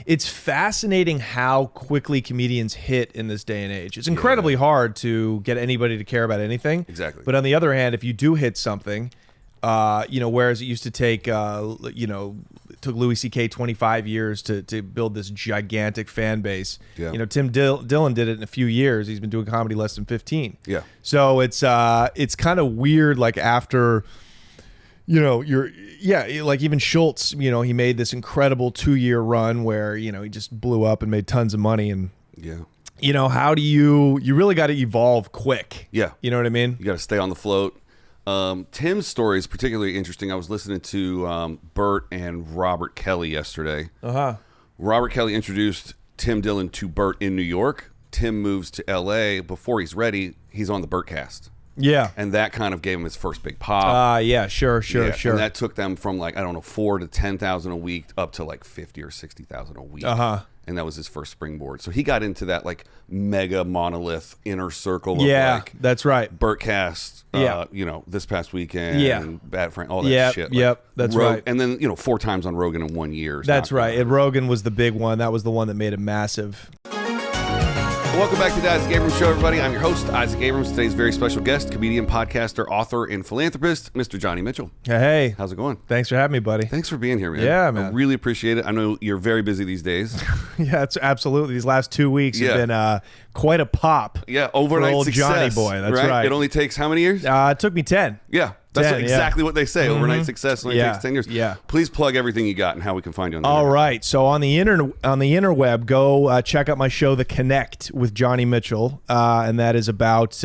it's fascinating how quickly comedians hit in this day and age. It's incredibly hard to get anybody to care about anything. Exactly. But on the other hand, if you do hit something, whereas it used to take, it took Louis C.K. 25 years to build this gigantic fan base. Yeah. Tim Dillon did it in a few years. He's been doing comedy less than 15. Yeah. So it's kind of weird, like after... like even Schultz, he made this incredible 2-year run where, he just blew up and made tons of money. And, how do you really got to evolve quick. Yeah. You know what I mean? You got to stay on the float. Tim's story is particularly interesting. I was listening to Bert and Robert Kelly yesterday. Uh-huh. Robert Kelly introduced Tim Dillon to Bert in New York. Tim moves to L.A. Before he's ready, he's on the Bert cast. Yeah. And that kind of gave him his first big pop. Sure. And that took them from 4 to 10,000 a week up to 50 or 60,000 a week. Uh-huh. And that was his first springboard. So he got into that mega monolith inner circle of that's right. Bertcast, this past weekend, and Bad Frank, all that shit. That's right. And then, 4 times on Rogan in 1 year. That's right. And Rogan was the big one. That was the one that made it massive. Welcome back to the Isaac Abrams Show, everybody. I'm your host, Isaac Abrams. Today's very special guest, comedian, podcaster, author, and philanthropist, Mr. Johnny Mitchell. Hey. How's it going? Thanks for having me, buddy. Thanks for being here, man. Yeah, man. I really appreciate it. I know you're very busy these days. Yeah, it's absolutely. These last 2 weeks have been quite a pop. Yeah, overnight for old success. Johnny boy. That's right. It only takes how many years? It took me 10. Yeah. That's 10, exactly what they say. Mm-hmm. Overnight success only takes 10 years. Yeah. Please plug everything you got and how we can find you on the internet. internet. Right. So on the interweb, go check out my show, The Connect with Johnny Mitchell, and that is about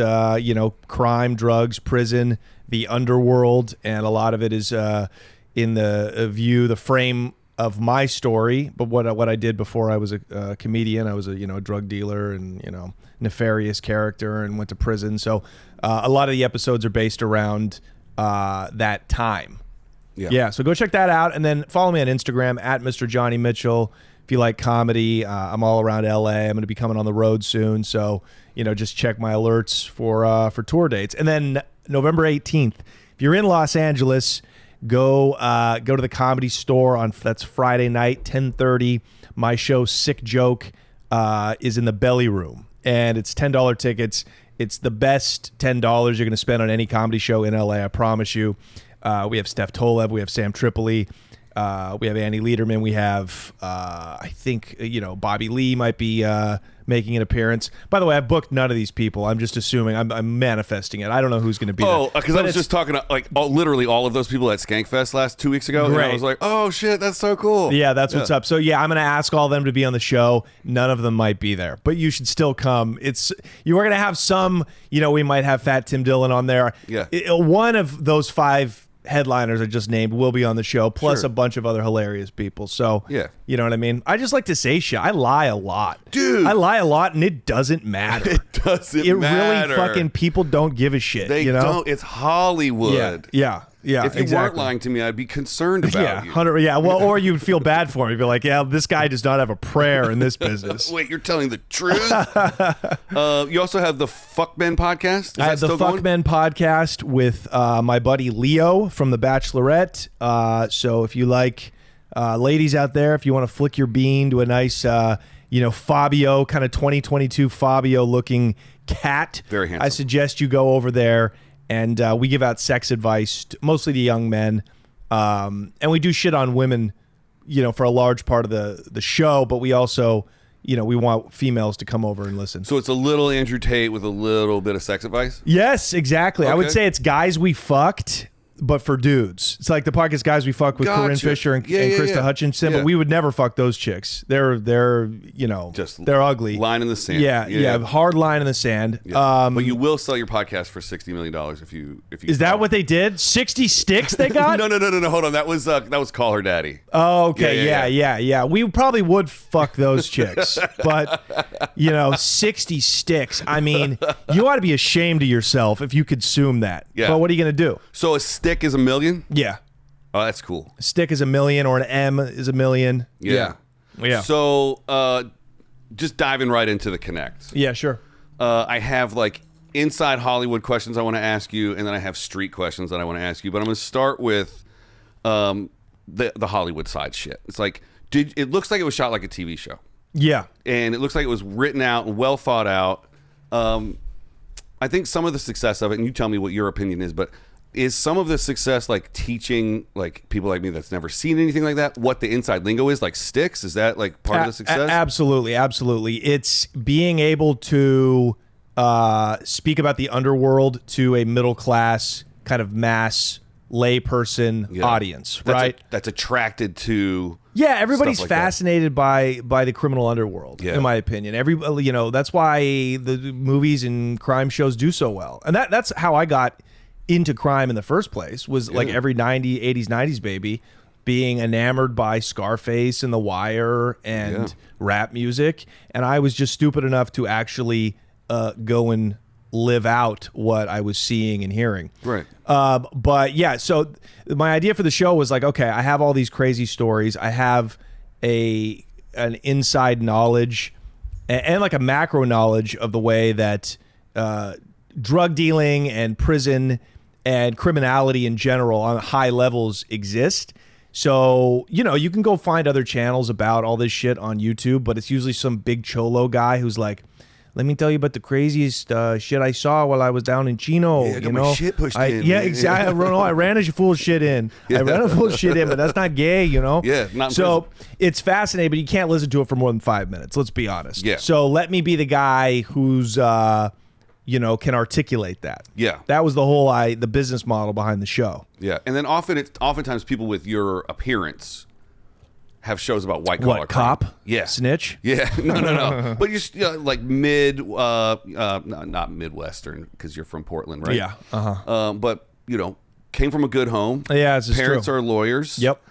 crime, drugs, prison, the underworld, and a lot of it is in the frame of my story. But what I did before I was a comedian, I was a drug dealer and nefarious character and went to prison. So a lot of the episodes are based around that time. Yeah. So go check that out, and then follow me on Instagram at Mr. Johnny Mitchell. If you like comedy, I'm all around LA. I'm going to be coming on the road soon, so just check my alerts for tour dates. And then November 18th, if you're in Los Angeles, go to the Comedy Store that's Friday night, 10:30. My show Sick Joke is in the Belly Room, and it's $10 tickets. It's the best $10 you're going to spend on any comedy show in LA, I promise you. We have Steph Tolev, we have Sam Tripoli, we have Annie Lederman, we have, I think, Bobby Lee might be making an appearance. By the way, I've booked none of these people. I'm just assuming. I'm manifesting it. I don't know who's going to be there. Oh, because I was just talking to literally all of those people at Skankfest 2 weeks ago. Great. And I was like, oh, shit, that's so cool. Yeah, that's what's up. So, I'm going to ask all of them to be on the show. None of them might be there, but you should still come. You are going to have some, we might have Fat Tim Dillon on there. Yeah. One of those 5 headliners I just named will be on the show, plus Sure. a bunch of other hilarious people. So, yeah. You know what I mean? I just like to say shit. I lie a lot. Dude. I lie a lot, and it doesn't matter. It doesn't matter. Really fucking, people don't give a shit. They don't. It's Hollywood. Yeah. If you weren't lying to me, I'd be concerned about you. 100. Yeah, well, or you'd feel bad for me. You'd be like, this guy does not have a prayer in this business. Wait, you're telling the truth? You also have the Fuck Men podcast? I have the Fuck Men podcast with my buddy Leo from The Bachelorette. So if you like ladies out there, if you want to flick your bean to a nice, Fabio, kind of 2022 Fabio looking cat, very handsome, I suggest you go over there. And we give out sex advice, mostly to young men. And we do shit on women, for a large part of the show. But we also, we want females to come over and listen. So it's a little Andrew Tate with a little bit of sex advice? Yes, exactly. Okay. I would say it's guys we fucked, but for dudes. It's like the podcast Guys We Fuck with Corinne Fisher and Krista Hutchinson, but we would never fuck those chicks. They're just they're ugly. Line in the sand. Yeah, hard line in the sand. Yeah. But you will sell your podcast for $60 million if you. Is that what they did? 60 sticks they got? No. Hold on. That was Call Her Daddy. Oh, okay. Yeah. We probably would fuck those chicks, but 60 sticks. I mean, you ought to be ashamed of yourself if you consume that. Yeah. But what are you gonna do? So a stick is $1 million? Yeah. Oh, that's cool. A stick is $1 million, or an M is $1 million. Yeah. So, just diving right into the Connect. Yeah, sure. I have inside Hollywood questions I want to ask you, and then I have street questions that I want to ask you. But I'm going to start with the Hollywood side shit. It's It looks like it was shot like a TV show. Yeah. And it looks like it was written out and well thought out. I think some of the success of it, and you tell me what your opinion is, but is some of the success like teaching like people like me that's never seen anything like that what the inside lingo is, like sticks? Is that like part of the success? Absolutely. It's being able to speak about the underworld to a middle class kind of mass layperson audience, right? That's attracted to. Yeah, everybody's like fascinated by the criminal underworld, in my opinion. That's why the movies and crime shows do so well. And that's how I got into crime in the first place, was like every 80s, 90s baby being enamored by Scarface and The Wire and rap music. And I was just stupid enough to actually go and live out what I was seeing and hearing. Right. But yeah, so my idea for the show was like, okay, I have all these crazy stories. I have an inside knowledge and like a macro knowledge of the way that drug dealing and prison and criminality in general on high levels exist. So, you can go find other channels about all this shit on YouTube, but it's usually some big cholo guy who's like, let me tell you about the craziest shit I saw while I was down in Chino. Yeah, I got my shit pushed in. Yeah, exactly. I ran a full shit in. I ran a full shit in, but that's not gay, Yeah, not in so prison. It's fascinating, but you can't listen to it for more than 5 minutes. Let's be honest. Yeah. So let me be the guy who's, can articulate that. Yeah. That was the business model behind the show. Yeah, and then oftentimes people with your appearance have shows about white collar crime. Cop? Yeah. Snitch? Yeah. No. But you're like not Midwestern, because you're from Portland, right? Yeah. Uh-huh. But, came from a good home. Yeah, this is Parents true. are lawyers. Yep.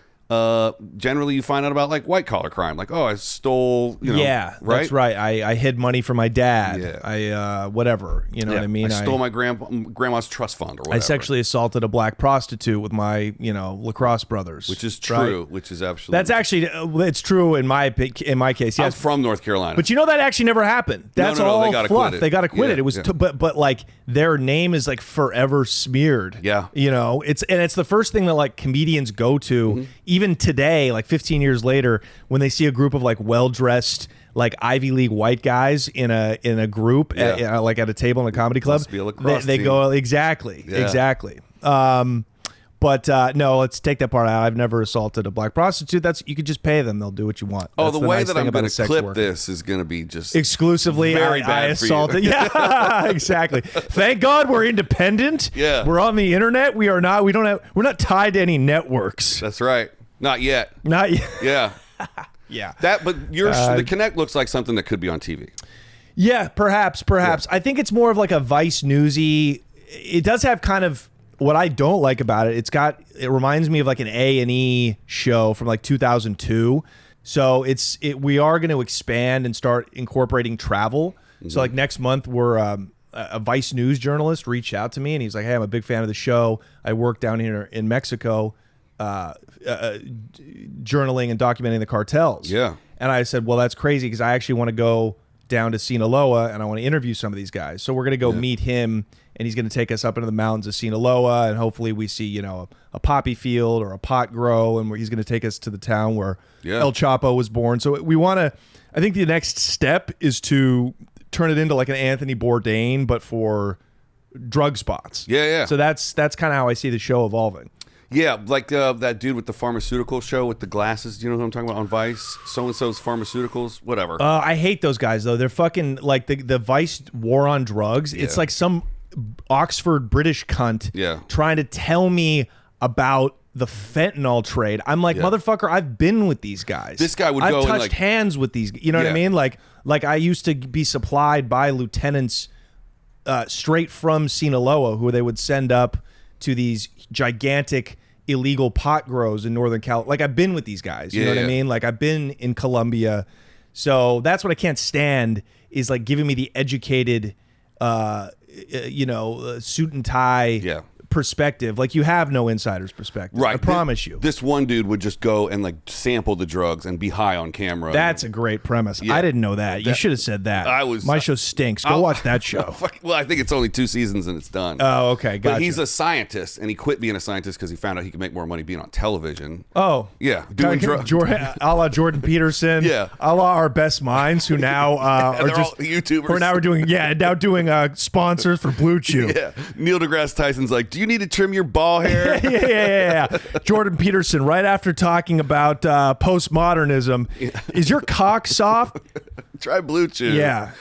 Generally, you find out about like white collar crime, like, oh, I stole, yeah, right? That's right. I hid money from my dad. Yeah. I whatever, what I mean. I stole my grandma's trust fund or whatever. I sexually assaulted a black prostitute with my lacrosse brothers, which is true. Right? Which is absolutely that's actually it's true in my case. Yes, I'm from North Carolina, but that actually never happened. That's no, all they got fluff. acquitted. They got acquitted. Yeah, It was, yeah. but like their name is like forever smeared. Yeah, it's the first thing that like comedians go to even today. Like 15 years later, when they see a group of like well-dressed, like Ivy League white guys in a group like at a table in a comedy club, Must be a lacrosse they team. go exactly. But no, let's take that part out. I've never assaulted a black prostitute. You could just pay them; they'll do what you want. Oh, That's the way nice that thing I'm about going a to sex clip worker. this is going to be just exclusively very bad I assaulted. for you. Yeah, exactly. Thank God we're independent. Yeah. We're on the internet. We're not tied to any networks. That's right. Not yet. Not yet. Yeah. Yeah. But the Connect looks like something that could be on TV. Yeah, perhaps. Yeah. I think it's more of like a Vice Newsy. It does have kind of what I don't like about it. It reminds me of like an A&E show from like 2002. So we are going to expand and start incorporating travel. So like next month we're a Vice News journalist reached out to me and he's like, "Hey, I'm a big fan of the show. I work down here in Mexico, journaling and documenting the cartels." Yeah. And I said, well, that's crazy because I actually want to go down to Sinaloa and I want to interview some of these guys. So we're going to go meet him and he's going to take us up into the mountains of Sinaloa and hopefully we see, a poppy field or a pot grow, and he's going to take us to the town where El Chapo was born. So I think the next step is to turn it into like an Anthony Bourdain, but for drug spots. Yeah. So that's kind of how I see the show evolving. Yeah, like that dude with the pharmaceutical show with the glasses. Do you know who I'm talking about on Vice? So-and-so's Pharmaceuticals, whatever. I hate those guys, though. They're fucking, like, the Vice war on drugs. Yeah. It's like some Oxford British cunt trying to tell me about the fentanyl trade. I'm like, motherfucker, I've been with these guys. This guy would I've go and, touched like, hands with these. You know what I mean? Like I used to be supplied by lieutenants straight from Sinaloa, who they would send up to these gigantic illegal pot grows in Northern California. Like I've been with these guys, you know what I mean? Like I've been in Colombia. So that's what I can't stand is like giving me the educated, suit and tie perspective. Like, you have no insider's perspective. Right. I promise you. This one dude would just go and like sample the drugs and be high on camera. That's a great premise. I didn't know that. You should have said that. My show stinks. Go watch that show. Well, I think it's only 2 seasons and it's done. Oh, okay. Gotcha. But he's a scientist, and he quit being a scientist because he found out he could make more money being on television. Oh. Yeah. Doing drugs. A la Jordan Peterson. Yeah. A la our best minds who now are just just YouTubers. Who are now doing sponsors for Blue Chew. Yeah. Neil deGrasse Tyson's like, do you need to trim your ball hair? yeah. Jordan Peterson, right after talking about postmodernism, is your cock soft? Try Blue Chew. Yeah.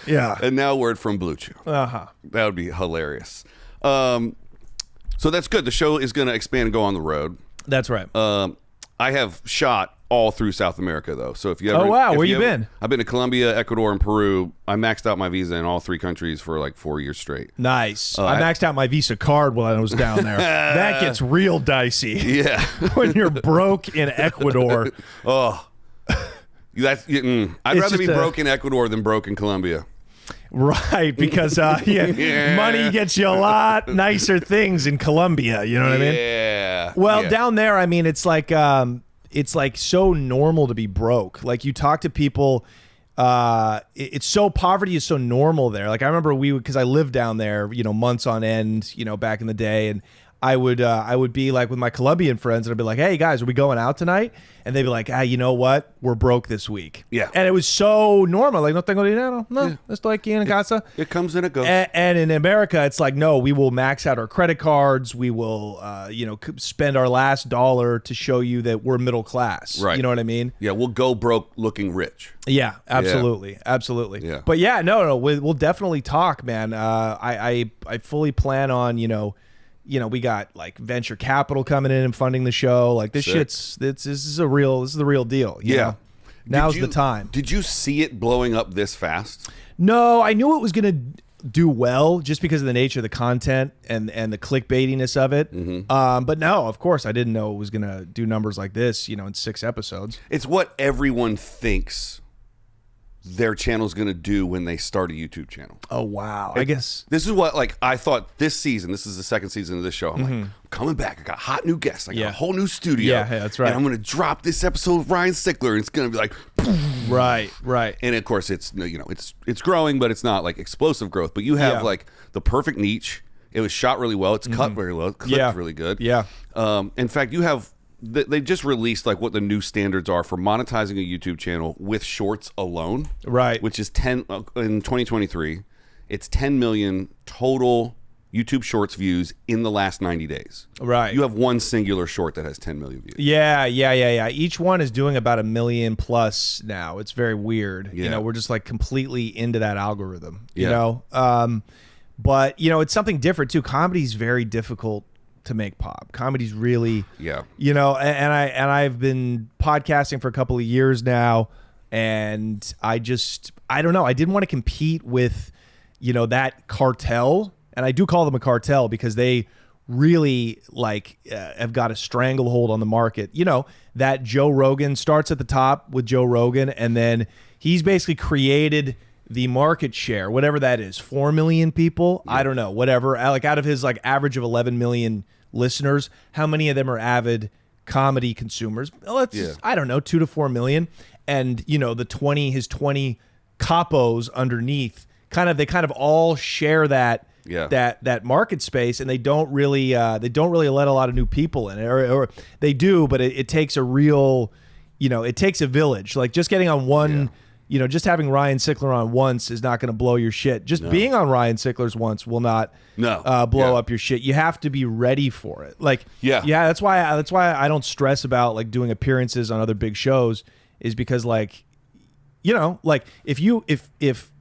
And now word from Blue Chew. Uh-huh. That would be hilarious. So that's good. The show is going to expand and go on the road. That's right. I have shot all through South America, though. So if you ever, where you been? I've been to Colombia, Ecuador, and Peru. I maxed out my visa in all 3 countries for like 4 years straight. Nice. I maxed out my Visa card while I was down there. That gets real dicey. Yeah. When you're broke in Ecuador. Oh, I'd rather be broke in Ecuador than broke in Colombia. Right, because money gets you a lot nicer things in Colombia. You know what I mean? Yeah. Well, down there, I mean, it's like so normal to be broke. Like, you talk to people, poverty is so normal there. Like, I remember because I lived down there, months on end, back in the day, and I would be like with my Colombian friends, and I'd be like, "Hey guys, are we going out tonight?" And they'd be like, "You know what? We're broke this week." Yeah. And it was so normal. Like, no tengo dinero. No, estoy aquí en casa. It comes and it goes. And in America, it's like, no, we will max out our credit cards. We will, spend our last dollar to show you that we're middle class. Right. You know what I mean? Yeah, we'll go broke looking rich. Yeah, absolutely, absolutely. Yeah. But yeah, no, we'll definitely talk, man. I fully plan on, we got like venture capital coming in and funding the show. Like, this this is the real deal. You know? Now's the time. Did you see it blowing up this fast? No, I knew it was gonna do well just because of the nature of the content and the clickbaitiness of it. Mm-hmm. But no, of course, I didn't know it was gonna do numbers like this. In 6 episodes. It's what everyone thinks their channel's going to do when they start a YouTube channel. Oh, wow. I guess this is what, like, I thought this season, this is the 2nd season of this show. I'm like, I'm coming back. I got hot new guests. I got a whole new studio. Yeah, that's right. And I'm going to drop this episode of Ryan Sickler, and it's going to be like, right. And of course, it's growing, but it's not like explosive growth. But you have like the perfect niche. It was shot really well. It's cut very well. It clipped really good. Yeah. In fact, you have. They just released like what the new standards are for monetizing a YouTube channel with shorts alone. Right. Which is 10 in 2023. It's 10 million total YouTube Shorts views in the last 90 days. Right. You have one singular short that has 10 million views. Yeah. Each one is doing about 1 million plus now. It's very weird. Yeah. We're just like completely into that algorithm. Yeah. But it's something different too. Comedy's very difficult to make pop. Comedy's really, and I've been podcasting for a couple of years now, and I don't know. I didn't want to compete with, that cartel, and I do call them a cartel because they really have got a stranglehold on the market. That Joe Rogan starts at the top with Joe Rogan, and then he's basically created the market share, whatever that is, 4 million people. I don't know, whatever. Like, out of his average of 11 million listeners, how many of them are avid comedy consumers? I don't know, 2 to 4 million. And his 20 capos underneath, they kind of all share that market space, and they don't really let a lot of new people in it, or they do, but it takes a real, it takes a village. Like, just getting on one. Just having Ryan Sickler on once is not going to blow your shit. Just being on Ryan Sickler's once will not blow up your shit. You have to be ready for it. That's why I don't stress about like doing appearances on other big shows, is because if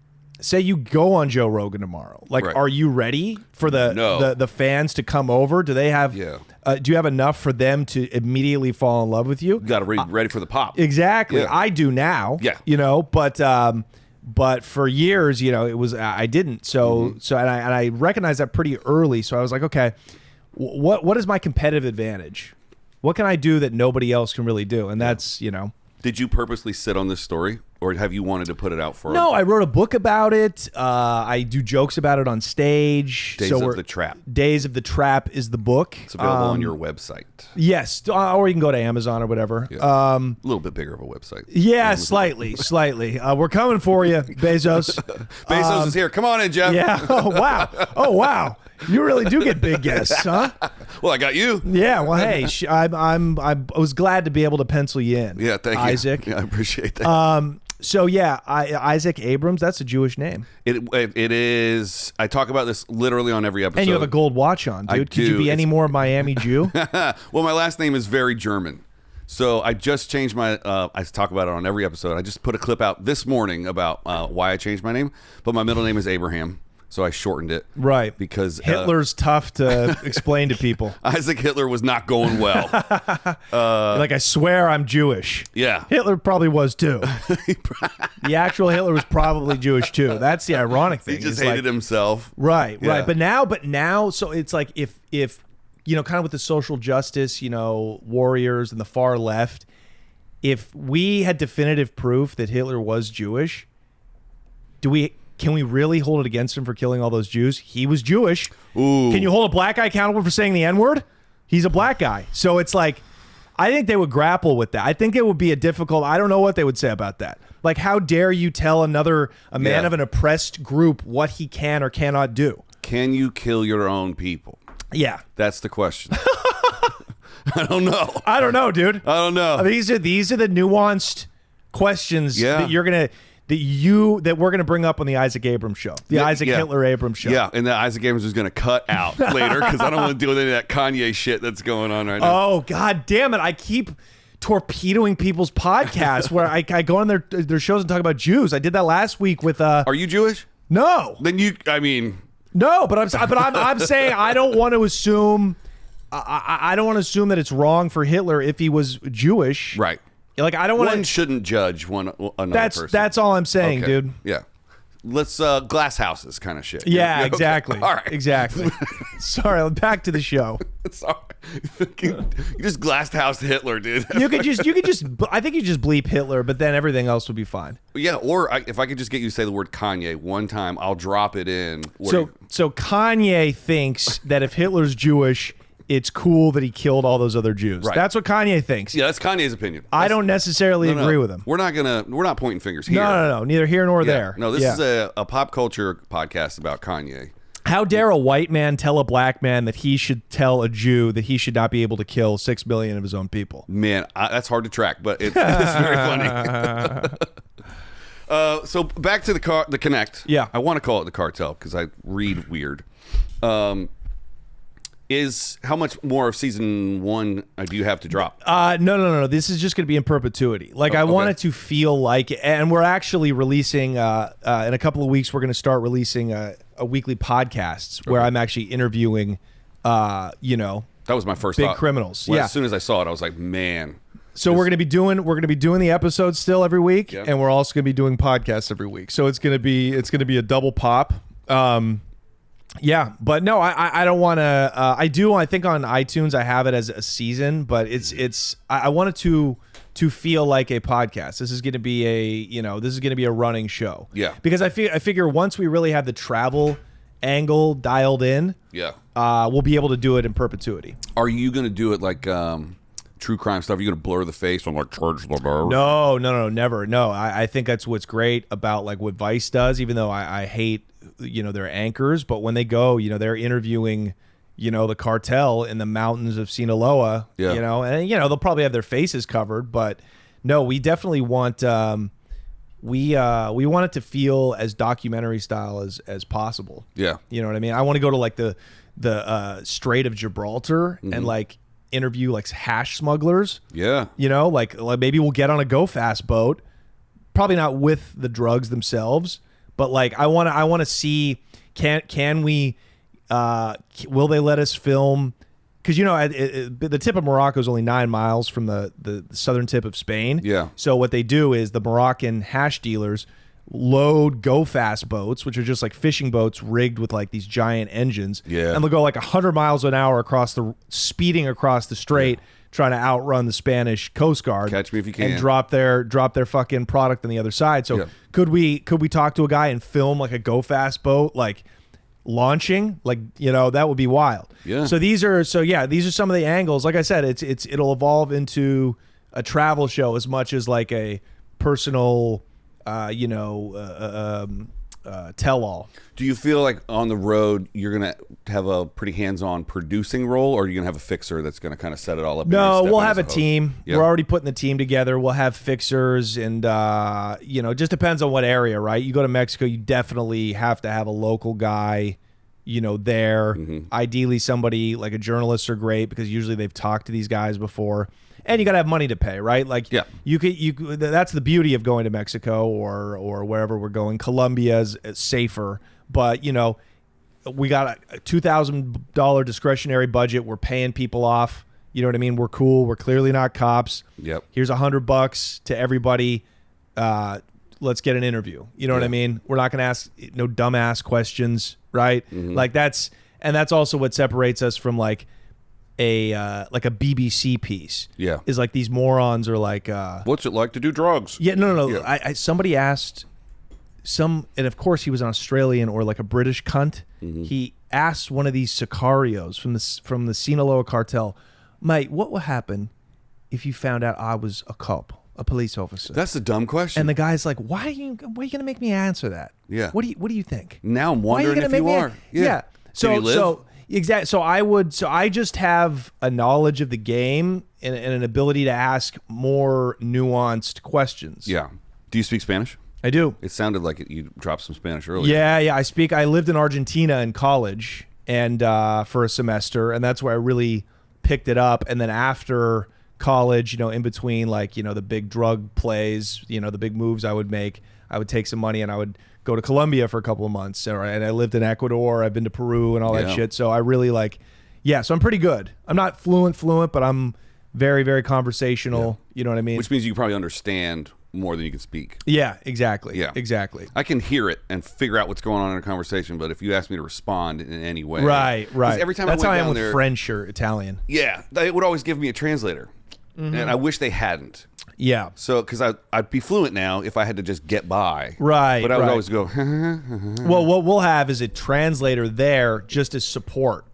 say you go on Joe Rogan tomorrow, are you ready for the fans to come over? Do they have do you have enough for them to immediately fall in love with you? You got to be ready for the pop. Exactly. I do now. Yeah. But for years, it was I didn't. So I recognized that pretty early. So I was like, okay, what is my competitive advantage? What can I do that nobody else can really do? And that's Did you purposely sit on this story? or have you wanted to put it out for? No, I wrote a book about it. I do jokes about it on stage. Days of the Trap. Days of the Trap is the book. It's available on your website. Yes, or you can go to Amazon or whatever. Yeah. A little bit bigger of a website. Yeah, slightly. We're coming for you, Bezos. Bezos is here. Come on in, Jeff. Yeah. Oh wow. You really do get big guests, huh? Well, I got you. Yeah. Well, hey, I was glad to be able to pencil you in. Yeah, thank you, Isaac. Yeah, I appreciate that. So yeah, Isaac Abrams. That's a Jewish name. It is. I talk about this literally on every episode. And you have a gold watch on, dude. Could you be any more Miami Jew? Well, my last name is very German. So I just changed my. I talk about it on every episode. I just put a clip out this morning about why I changed my name. But my middle name is Abraham. So I shortened it. Right. Because Hitler's tough to explain to people. Isaac Hitler was not going well. Like, I swear I'm Jewish. Yeah. Hitler probably was too. The actual Hitler was probably Jewish too. That's the ironic thing. He just hated himself. Right, Yeah. right. But now, so it's like if kind of with the social justice, warriors and the far left, if we had definitive proof that Hitler was Jewish, can we really hold it against him for killing all those Jews? He was Jewish. Ooh. Can you hold a black guy accountable for saying the N-word? He's a black guy. So it's like, I think they would grapple with that. I think it would be I don't know what they would say about that. Like, how dare you tell a man of an oppressed group what he can or cannot do? Can you kill your own people? Yeah. That's the question. I don't know. I don't know, dude. I don't know. These are the nuanced questions that we're gonna bring up on the Isaac Abrams Show, Isaac Hitler Abrams Show. Yeah, and that Isaac Abrams is gonna cut out later because I don't want to deal with any of that Kanye shit that's going on right now. Oh God damn it! I keep torpedoing people's podcasts where I go on their shows and talk about Jews. I did that last week with. Are you Jewish? No. Then No, but I'm saying I don't want to assume. I don't want to assume that it's wrong for Hitler if he was Jewish. Right. Like, I don't want to. One shouldn't judge another person. That's all I'm saying, Okay. dude. Yeah. Let's glass houses kind of shit. Yeah, okay. exactly. All right. Exactly. Sorry, back to the show. Sorry. You just glassed house Hitler, dude. You could just. I think you just bleep Hitler, but then everything else would be fine. Yeah, or if I could just get you to say the word Kanye one time, I'll drop it in. So Kanye thinks that if Hitler's Jewish, it's cool that he killed all those other Jews. Right. That's what Kanye thinks. Yeah, that's Kanye's opinion. I don't necessarily agree with him. We're not pointing fingers here. No. Neither here nor there. No, this is a pop culture podcast about Kanye. How dare a white man tell a black man that he should tell a Jew that he should not be able to kill 6 million of his own people? Man, that's hard to track, but it's very funny. So back to the Connect. Yeah. I want to call it the cartel because I read weird. Is how much more of season 1 do you have to drop? No. This is just going to be in perpetuity. Like, I want it to feel like, and we're actually releasing, in a couple of weeks, we're going to start releasing a weekly podcasts where I'm actually interviewing, that was my first big thought. Criminals. Well, yeah. As soon as I saw it, I was like, man. So we're going to be doing the episodes still every week, Yep. and we're also going to be doing podcasts every week. So it's going to be a double pop. Yeah, but no, I don't want to. I think on iTunes I have it as a season, but I want it to feel like a podcast. This is going to be a running show. Yeah. Because I figure once we really have the travel angle dialed in, Yeah. we'll be able to do it in perpetuity. Are you going to do it like true crime stuff? Are you going to blur the face on like Charge the Bear? No, never. No, I think that's what's great about like what Vice does, even though I hate, their anchors, but when they go, they're interviewing, the cartel in the mountains of Sinaloa, Yeah. And, they'll probably have their faces covered, but no, we definitely want, we want it to feel as documentary style as possible. Yeah. You know what I mean? I want to go to like the Strait of Gibraltar and like interview like hash smugglers. Yeah. Like maybe we'll get on a go fast boat, probably not with the drugs themselves, but like I want to see can we will they let us film? Because the tip of Morocco is only 9 miles from the southern tip of Spain. Yeah. So what they do is the Moroccan hash dealers load go fast boats, which are just like fishing boats rigged with like these giant engines. Yeah. And they'll go like 100 miles an hour speeding across the strait, trying to outrun the Spanish Coast Guard. Catch me if you can. And drop their fucking product on the other side. So could we talk to a guy and film like a go fast boat like launching? Like, you know, that would be wild. Yeah. So these are some of the angles. Like I said, it'll evolve into a travel show as much as like a personal tell-all. Do you feel like on the road you're gonna have a pretty hands-on producing role, or are you gonna have a fixer that's gonna kind of set it all up? No, we'll have a team. Yeah. We're already putting the team together. We'll have fixers, and it just depends on what area, right? You go to Mexico, you definitely have to have a local guy, there. Ideally, somebody like a journalist are great because usually they've talked to these guys before. And you got to have money to pay, right? Like, you could. That's the beauty of going to Mexico or wherever we're going. Colombia's safer, but we got a $2,000 discretionary budget. We're paying people off. You know what I mean? We're cool. We're clearly not cops. Yep. Here's $100 to everybody. Let's get an interview. You know what I mean? We're not going to ask no dumbass questions, right? Like that's also what separates us from like a BBC piece. Yeah. Is like these morons are like what's it like to do drugs? Yeah, no. Yeah. Somebody asked and of course he was an Australian or like a British cunt. He asked one of these sicarios from the Sinaloa cartel, mate, what would happen if you found out I was a cop, a police officer? That's a dumb question. And the guy's like, why are you gonna make me answer that? Yeah. What do you think? Now I'm wondering if you are. Yeah. So exactly. So I just have a knowledge of the game and an ability to ask more nuanced questions. Yeah. Do you speak Spanish? I do. It sounded like you dropped some Spanish earlier. Yeah. I lived in Argentina in college and for a semester, and that's where I really picked it up. And then after college, in between like, the big drug plays, the big moves I would make, I would take some money and I would go to Colombia for a couple of months. And I lived in Ecuador. I've been to Peru and all that shit. So I really so I'm pretty good. I'm not fluent, but I'm very, very conversational. Yeah. You know what I mean? Which means you probably understand more than you can speak. Yeah, exactly. Yeah. Exactly. I can hear it and figure out what's going on in a conversation, but if you ask me to respond in any way. Right. Every time that's I how I went am down with there, French or Italian. Yeah. They would always give me a translator. And I wish they hadn't. Yeah. So, because I'd be fluent now if I had to just get by. Right. But I would always go, well, what we'll have is a translator there just as support.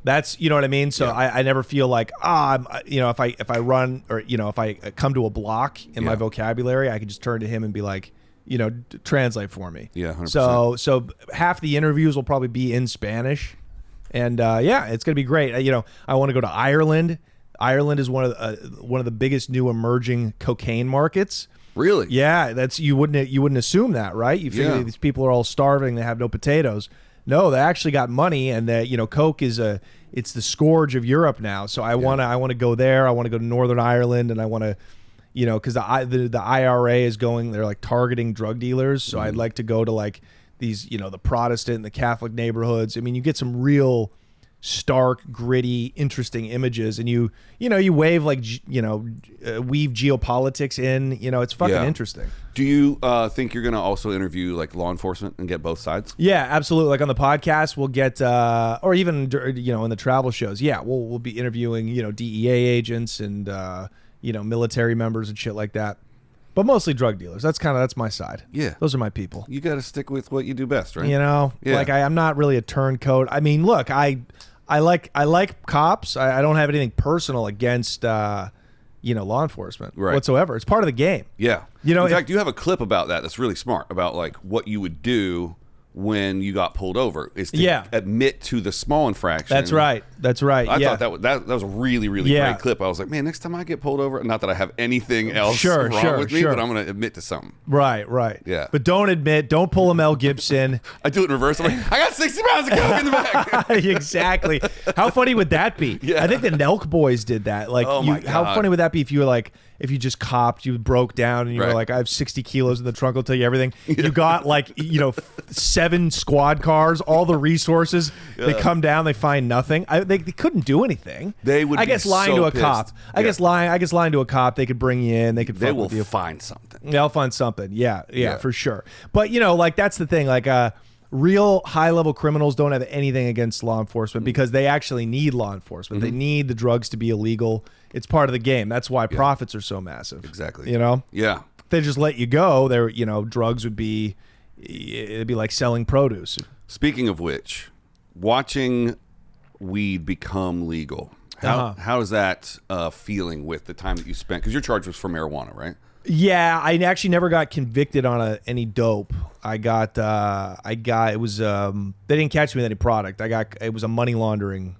That's, you know what I mean? So I never feel like, if I run or, if I come to a block in my vocabulary, I can just turn to him and be like, translate for me. Yeah, 100%. So half the interviews will probably be in Spanish. And it's going to be great. I want to go to Ireland. Ireland is one of the biggest new emerging cocaine markets. Really? Yeah, that's you wouldn't assume that, right? You figure these people are all starving, they have no potatoes. No, they actually got money, and coke is it's the scourge of Europe now. So I want to go there. I want to go to Northern Ireland, and I want to, because the IRA is going, they're like targeting drug dealers. So I'd like to go to like these, the Protestant and the Catholic neighborhoods. I mean, you get some real stark, gritty, interesting images, and you wave like weave geopolitics in. It's fucking interesting. Do you think you're gonna also interview like law enforcement and get both sides? Yeah, absolutely. Like on the podcast, we'll get or even in the travel shows. Yeah, we'll be interviewing DEA agents and military members and shit like that. But mostly drug dealers. That's my side. Yeah. Those are my people. You got to stick with what you do best, right? Like I'm not really a turncoat. I mean, look, I like cops. I don't have anything personal against law enforcement whatsoever. It's part of the game. Yeah. In fact, you have a clip about that that's really smart about like what you would do when you got pulled over is to admit to the small infraction. That's right. I thought that was a really, really great clip. I was like, man, next time I get pulled over, not that I have anything else wrong with me, but I'm going to admit to something. Right. Yeah. But don't pull a Mel Gibson. I do it in reverse. I'm like, I got 60 pounds of coke in the back. Exactly. How funny would that be? Yeah. I think the Nelk Boys did that. Like, how funny would that be if you were like, if you just copped, you broke down and you were like, I have 60 kilos in the trunk, I'll tell you everything. You got like, 7 squad cars, all the resources. They come down, they find nothing. They couldn't do anything. They would. I guess lying to a cop. I guess lying to a cop. They could bring you in. They could. They will find something. They'll find something. Yeah, for sure. But like that's the thing. Like real high level criminals don't have anything against law enforcement because they actually need law enforcement. They need the drugs to be illegal. It's part of the game. That's why profits are so massive. Exactly. You know? Yeah. If they just let you go, there, you know, drugs would be, it'd be like selling produce. Speaking of which, watching weed become legal, how is that feeling with the time that you spent? Because your charge was for marijuana, right? Yeah, I actually never got convicted on any dope. It was, they didn't catch me with any product. It was a money laundering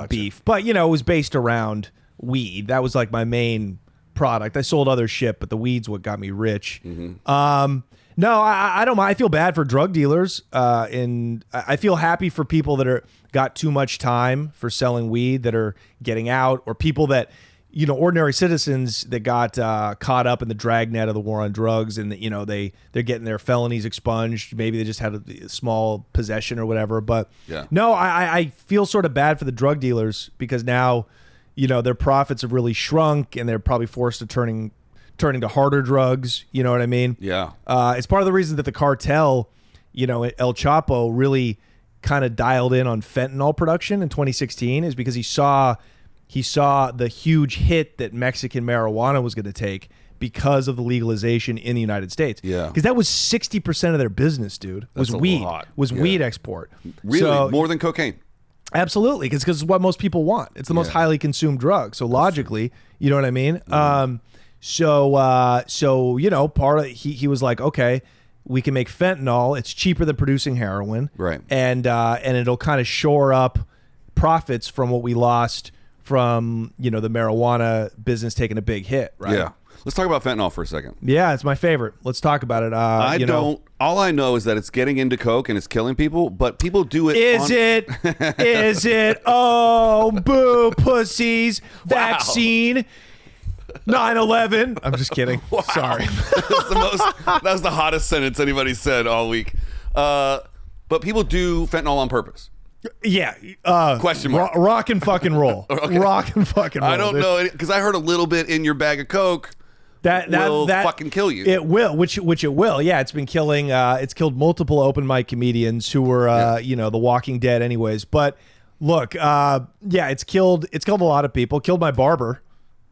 beef. But, you know, it was based around weed. That was like my main product. I sold other shit, but the weed's what got me rich. No, I don't mind. I feel bad for drug dealers, and I feel happy for people that got too much time for selling weed that are getting out, or people that, you know, ordinary citizens that got caught up in the dragnet of the war on drugs, and you know they're getting their felonies expunged. Maybe they just had a small possession or whatever. But no, I feel sort of bad for the drug dealers because now, you know, their profits have really shrunk, and they're probably forced to turning to harder drugs. You know what I mean? Yeah. It's part of the reason that the cartel, you know, El Chapo really kind of dialed in on fentanyl production in 2016 is because he saw the huge hit that Mexican marijuana was going to take because of the legalization in the United States. Yeah. Because that was 60% of their business, dude. Was weed. Was weed export. Really? So, more than cocaine? Absolutely, because it's what most people want. It's the most highly consumed drug. So logically, you know what I mean? So you know, part of he was like, okay, we can make fentanyl. It's cheaper than producing heroin, right? And it'll kind of shore up profits from what we lost from, you know, the marijuana business taking a big hit, right? Yeah. Let's talk about fentanyl for a second. Yeah, it's my favorite. Let's talk about it. All I know is that it's getting into coke and it's killing people, but people do it. Is it? Oh, boo, pussies. Vaccine. 9/11. I'm just kidding. Wow. Sorry. That was the hottest sentence anybody said all week. But people do fentanyl on purpose. Yeah. Question mark. Rock and fucking roll. Okay. Rock and fucking roll. I don't know, because I heard a little bit in your bag of coke. That fucking kill you. It will, which it will. Yeah, it's been killing. It's killed multiple open mic comedians who were, you know, The Walking Dead, anyways. But look, it's killed a lot of people. Killed my barber.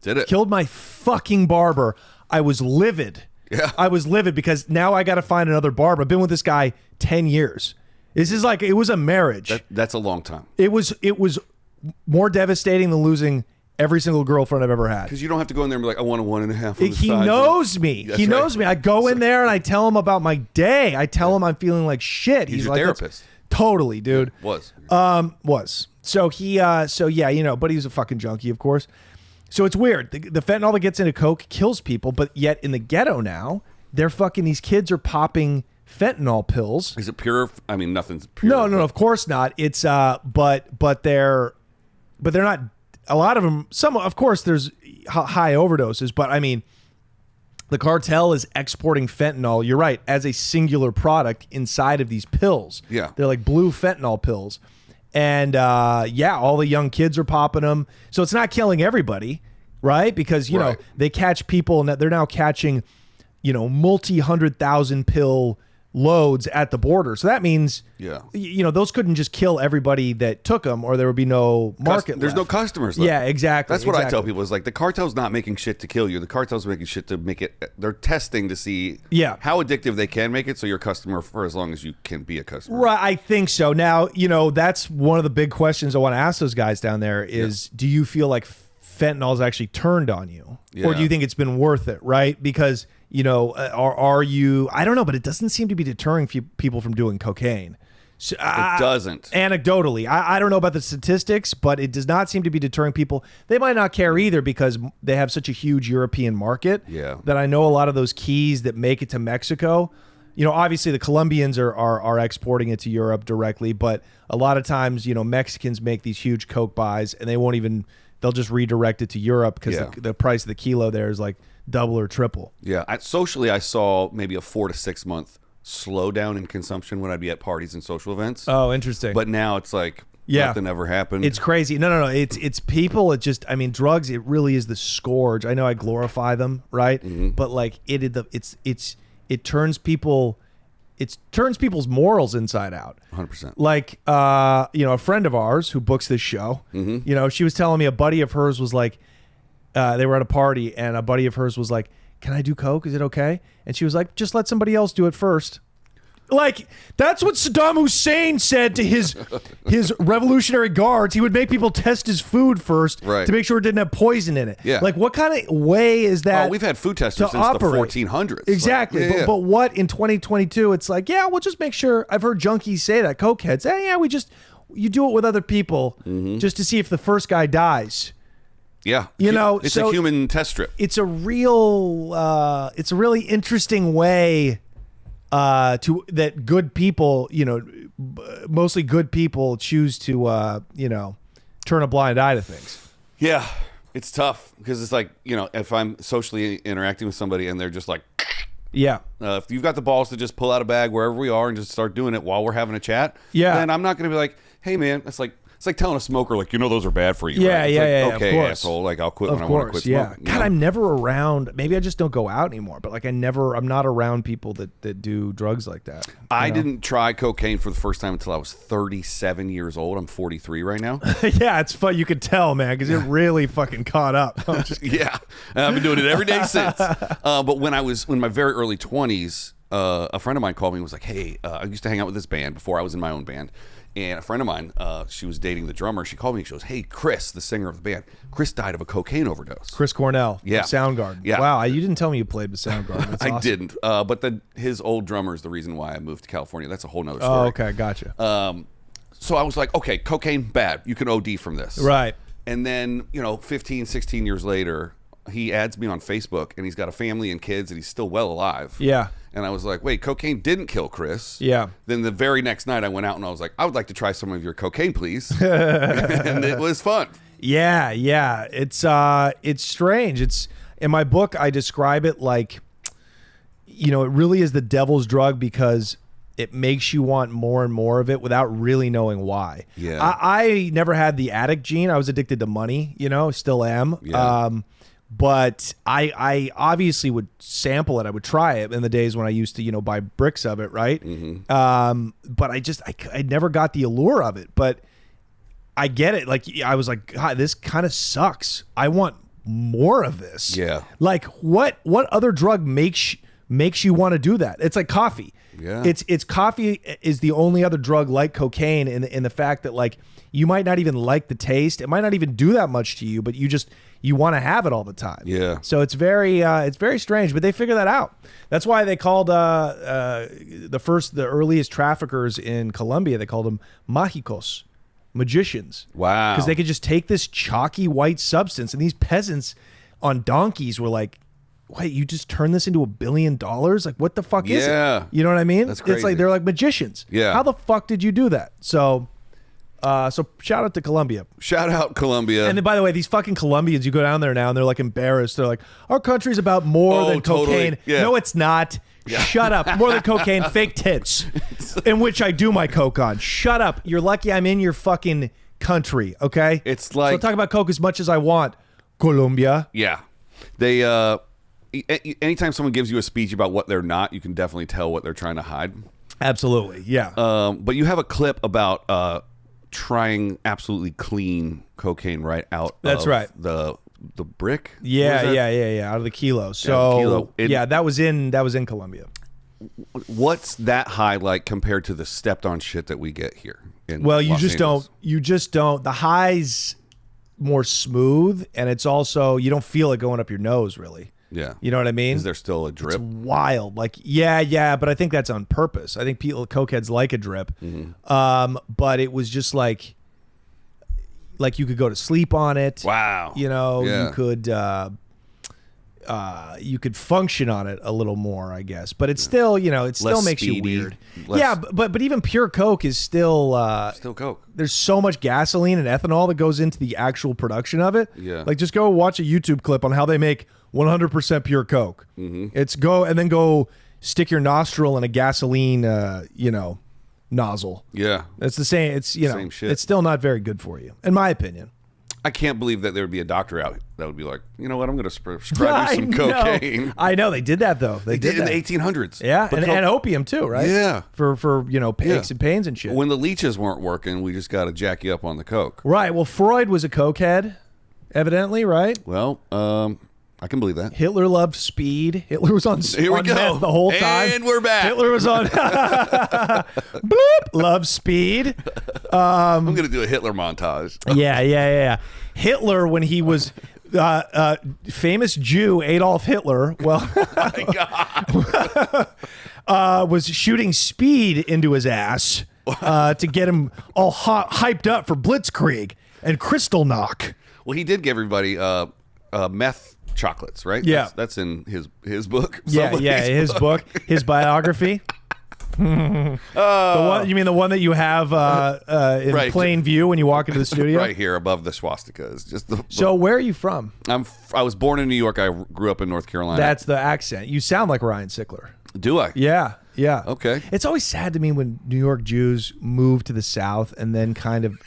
Did it? Killed my fucking barber. I was livid. Yeah, I was livid because now I got to find another barber. I've been with this guy 10 years. This is like, it was a marriage. That's a long time. It was more devastating than losing every single girlfriend I've ever had. Because you don't have to go in there and be like, I want a 1.5. He knows me. He knows me. I go in there and I tell him about my day. I tell him I'm feeling like shit. He's your like, therapist. Totally, dude. Yeah, was. So yeah, you know, but he was a fucking junkie, of course. So it's weird. The fentanyl that gets into coke kills people, but yet in the ghetto now, these kids are popping fentanyl pills. Is it pure? I mean, nothing's pure. No, of course not. It's but they're not. A lot of them. Some, of course, there's high overdoses, but I mean, the cartel is exporting fentanyl. You're right, as a singular product inside of these pills. Yeah, they're like blue fentanyl pills, and all the young kids are popping them. So it's not killing everybody, right? Because you know they catch people, and they're now catching, you know, multi-100,000 pill loads at the border. So that means, you know, those couldn't just kill everybody that took them, or there would be no market. There's no customers left. Yeah, exactly. That's what I tell people is like, the cartel's not making shit to kill you. The cartel's making shit to make it. They're testing to see how addictive they can make it, so you're a customer for as long as you can be a customer. Right, I think so. Now, you know, that's one of the big questions I want to ask those guys down there is, do you feel like fentanyl is actually turned on you? Or do you think it's been worth it, right? Because, you know, are you, I don't know, but it doesn't seem to be deterring people from doing cocaine. So, it doesn't. Anecdotally. I don't know about the statistics, but it does not seem to be deterring people. They might not care either because they have such a huge European market that I know a lot of those keys that make it to Mexico. You know, obviously the Colombians are exporting it to Europe directly, but a lot of times, you know, Mexicans make these huge coke buys and they'll just redirect it to Europe because the price of the kilo there is like double or triple. Yeah. Socially, I saw maybe a 4 to 6 month slowdown in consumption when I'd be at parties and social events. Oh, interesting. But now it's like nothing ever happened. It's crazy. No. It's people. It just, I mean, drugs, it really is the scourge. I know I glorify them, right? Mm-hmm. But like it turns people, turns people's morals inside out. 100%. Like, you know, a friend of ours who books this show, you know, she was telling me a buddy of hers was like, They were at a party, and a buddy of hers was like, "Can I do coke? Is it okay?" And she was like, "Just let somebody else do it first." Like, that's what Saddam Hussein said to his Revolutionary Guards. He would make people test his food first to make sure it didn't have poison in it. Yeah. Like, what kind of way is that? Oh, we've had food testers since the 1400s. Exactly. Like, but what in 2022? It's like, yeah, we'll just make sure. I've heard junkies say that. Cokeheads. Yeah, you do it with other people just to see if the first guy dies. Yeah. It's a human test strip. It's a really interesting way that good people, mostly good people choose to, turn a blind eye to things. Yeah, it's tough because it's like, if I'm socially interacting with somebody and they're just like, yeah, if you've got the balls to just pull out a bag wherever we are and just start doing it while we're having a chat, then I'm not going to be like, hey man, it's like telling a smoker, like, those are bad for you. Yeah, right? yeah, okay, of course. asshole. Like, I'll quit when I want to quit smoking. God, I'm never around. Maybe I just don't go out anymore. But like, I'm not around people that do drugs like that. I didn't try cocaine for the first time until I was 37 years old. I'm 43 right now. Yeah, it's fun. You could tell, man, because it really fucking caught up. Yeah, and I've been doing it every day since. But when I was in my very early 20s, a friend of mine called me and was like, "Hey, I used to hang out with this band before I was in my own band." And a friend of mine, she was dating the drummer. She called me and she goes, "Hey, Chris, the singer of the band, Chris died of a cocaine overdose." Chris Cornell, yeah, Soundgarden. Yeah. Wow, you didn't tell me you played with Soundgarden. That's awesome. I didn't. But his old drummer is the reason why I moved to California. That's a whole nother story. Oh, okay, gotcha. So I was like, okay, cocaine, bad. You can OD from this. Right. And then, 15, 16 years later, he adds me on Facebook, and he's got a family and kids, and he's still well alive. Yeah. And I was like, wait, cocaine didn't kill Chris. Yeah. Then the very next night I went out and I was like, I would like to try some of your cocaine, please. And it was fun. Yeah. It's strange. It's in my book, I describe it like, it really is the devil's drug because it makes you want more and more of it without really knowing why. Yeah. I never had the addict gene. I was addicted to money, still am. Yeah. But I obviously would sample it. I would try it in the days when I used to, buy bricks of it, right? Mm-hmm. But I never got the allure of it. But I get it. Like, I was like, God, this kind of sucks. I want more of this. Yeah. Like, what other drug makes you want to do that? It's like coffee. Yeah. It's coffee is the only other drug like cocaine in the fact that, like, you might not even like the taste. It might not even do that much to you, but you want to have it all the time. Yeah. So it's very strange, but they figure that out. That's why they called the earliest traffickers in Colombia, they called them mágicos, magicians. Wow. Because they could just take this chalky white substance, and these peasants on donkeys were like, wait, you just turn this into $1 billion? Like, what the fuck is it? You know what I mean? That's crazy. It's like they're like magicians. Yeah. How the fuck did you do that? So shout out to Colombia. Shout out Colombia. And then, by the way, these fucking Colombians, you go down there now and they're like embarrassed. They're like, our country's about more than cocaine. Yeah. No, it's not. Yeah. Shut up. More than cocaine, fake tits, in which I do my coke on. Shut up. You're lucky I'm in your fucking country, okay? It's like... So I'll talk about coke as much as I want, Colombia. Yeah. They... anytime someone gives you a speech about what they're not, you can definitely tell what they're trying to hide. Absolutely, yeah. But you have a clip about trying absolutely clean cocaine right out That's of right. the brick. Yeah, out of the kilo. So kilo. that was in Colombia. What's that high like compared to the stepped on shit that we get here in Well, you Los just Angeles? don't. The high's more smooth, and it's also, you don't feel it going up your nose, really. Yeah. You know what I mean? Is there still a drip? It's wild. Like, yeah, but I think that's on purpose. I think cokeheads like a drip. Mm-hmm. But it was just like you could go to sleep on it. Wow. You could function on it a little more, I guess. But it's still, it still Less makes speedy, you weird. Yeah, but even pure coke is still coke. There's so much gasoline and ethanol that goes into the actual production of it. Yeah. Like, just go watch a YouTube clip on how they make 100% pure coke. Mm-hmm. Go stick your nostril in a gasoline, nozzle. Yeah. It's the same. It's, Same shit. It's still not very good for you, in my opinion. I can't believe that there would be a doctor out that would be like, you know what, I'm going to prescribe you some cocaine. I know. They did that, though. They did in the 1800s. Yeah, and opium, too, right? Yeah. For aches and pains and shit. When the leeches weren't working, we just got to jack you up on the coke. Right. Well, Freud was a cokehead. evidently, right? Well, I can believe that. Hitler loved speed. Hitler was on, Here we on go. meth the whole time. And we're back. Hitler was on bloop, love speed. I'm going to do a Hitler montage. Yeah. Hitler, when he was famous Jew Adolf Hitler, well, Oh my God. was shooting speed into his ass to get him all hyped up for Blitzkrieg and Kristallnacht. Well, he did give everybody meth chocolates, right? Yeah. That's in his book. His book, his biography. The one, you mean the one that you have in Right. plain view when you walk into the studio? Right here above the swastika is just the. So where are you from? I was born in New York. I grew up in North Carolina. That's the accent. You sound like Ryan Sickler. Do I? Yeah. Okay. It's always sad to me when New York Jews move to the South and then kind of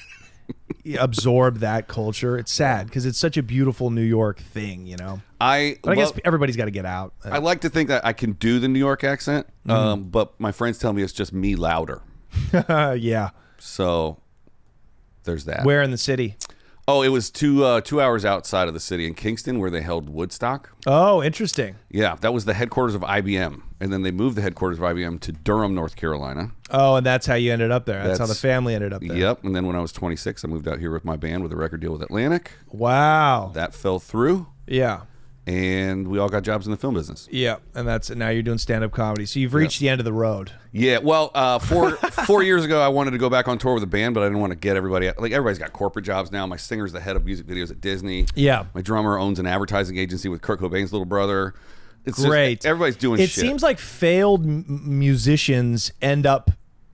absorb that culture. It's sad because it's such a beautiful New York thing, you know. But I guess everybody's got to get out. I like to think that I can do the New York accent, but my friends tell me it's just me louder. Yeah. So there's that. Where in the city? Oh, it was 2 hours outside of the city in Kingston where they held Woodstock. Oh, interesting. Yeah, that was the headquarters of IBM. And then they moved the headquarters of IBM to Durham, North Carolina. Oh, and that's how you ended up there. That's how the family ended up there. Yep. And then when I was 26, I moved out here with my band with a record deal with Atlantic. Wow. That fell through. Yeah. And we all got jobs in the film business. Yeah, and now you're doing stand-up comedy. So you've reached the end of the road. Yeah, well, 4 years ago, I wanted to go back on tour with a band, but I didn't want to get everybody. Like, everybody's got corporate jobs now. My singer's the head of music videos at Disney. Yeah. My drummer owns an advertising agency with Kurt Cobain's little brother. It's Great. Just, everybody's doing it shit. It seems like failed musicians end up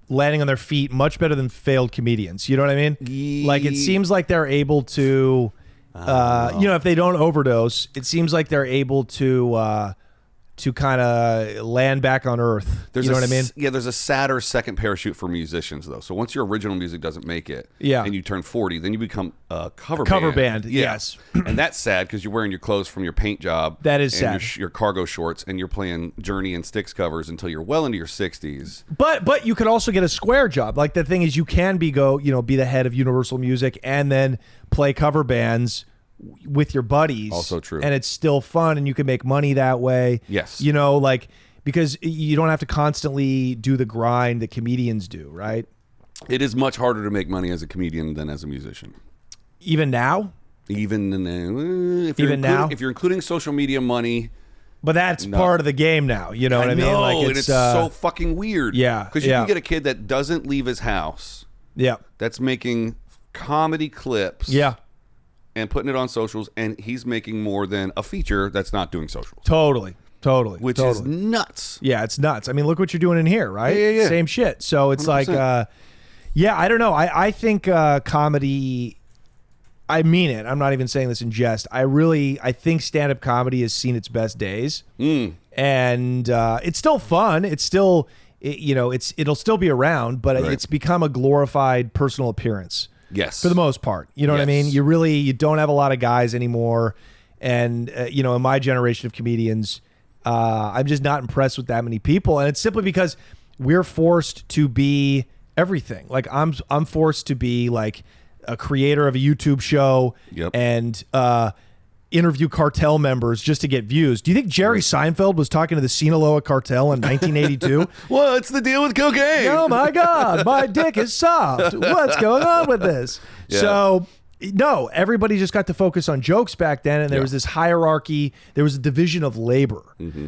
landing on their feet much better than failed comedians. You know what I mean? Like, it seems like they're able to... if they don't overdose, it seems like they're able to kind of land back on earth. You know what I mean? Yeah, there's a sadder second parachute for musicians, though. So once your original music doesn't make it, and you turn 40, then you become a cover band. Yes. And that's sad because you're wearing your clothes from your paint job. That is and sad. Your cargo shorts, and you're playing Journey and Styx covers until you're well into your 60s. But you could also get a square job. Like, the thing is, you can be the head of Universal Music and then play cover bands with your buddies. Also true. And it's still fun, and you can make money that way. Yes. Because you don't have to constantly do the grind that comedians do, right? It is much harder to make money as a comedian than as a musician. Even now? If you're including social media money. But that's part of the game now. You know what I mean? Like, and it's so fucking weird. Yeah. Because you can get a kid that doesn't leave his house. Yeah. That's making comedy clips. Yeah. And putting it on socials, and he's making more than a feature that's not doing socials. Totally. Which is nuts. Yeah, it's nuts. I mean, look what you're doing in here, right? Yeah. Same shit. So it's 100%. like, I don't know. I think comedy, I mean it. I'm not even saying this in jest. I think stand-up comedy has seen its best days. And it's still fun. It's still, it'll still be around, but it's become a glorified personal appearance. Yes. For the most part. You know what I mean? You don't have a lot of guys anymore. And, in my generation of comedians, I'm just not impressed with that many people. And it's simply because we're forced to be everything. Like, I'm forced to be like a creator of a YouTube show and interview cartel members just to get views. Do you think Jerry Seinfeld was talking to the Sinaloa cartel in 1982? What's the deal with cocaine? Oh my God, my dick is soft. What's going on with this? Yeah. So, no, everybody just got to focus on jokes back then, and there was this hierarchy. There was a division of labor,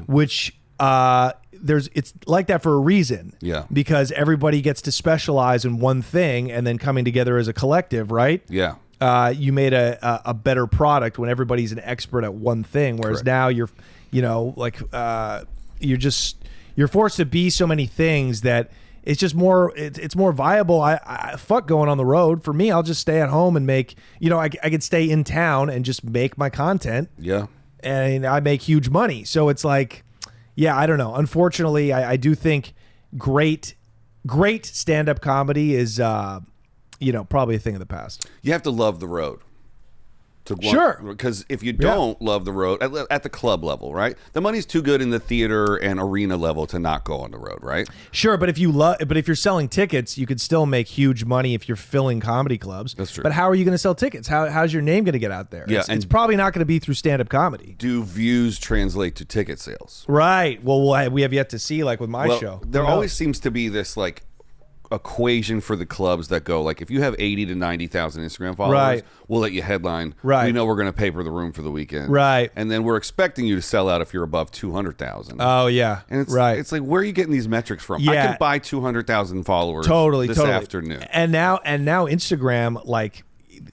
which it's like that for a reason. Yeah. Because everybody gets to specialize in one thing and then coming together as a collective, right? Yeah. You made a better product when everybody's an expert at one thing, whereas now you're forced to be so many things that it's just more it's more viable. I fuck going on the road. For me, I'll just stay at home and make, I could stay in town and just make my content. Yeah. And I make huge money. So it's like, I don't know. Unfortunately, I do think great stand-up comedy is probably a thing of the past. You have to love the road Sure. Because if you don't love the road at the club level, right? The money's too good in the theater and arena level to not go on the road, right? Sure, but if you're selling tickets, you could still make huge money if you're filling comedy clubs. That's true. But how are you going to sell tickets? How's your name going to get out there? Yeah, it's probably not going to be through stand-up comedy. Do views translate to ticket sales? Right. Well, we have yet to see, like with my show. There always seems to be this like equation for the clubs that go like, if you have 80 to 90,000 Instagram followers, right, we'll let you headline. Right. We know we're going to pay for the room for the weekend. Right. And then we're expecting you to sell out if you're above 200,000. Oh yeah. And it's right. It's like, where are you getting these metrics from? Yeah. I can buy 200,000 followers this afternoon. And now Instagram, like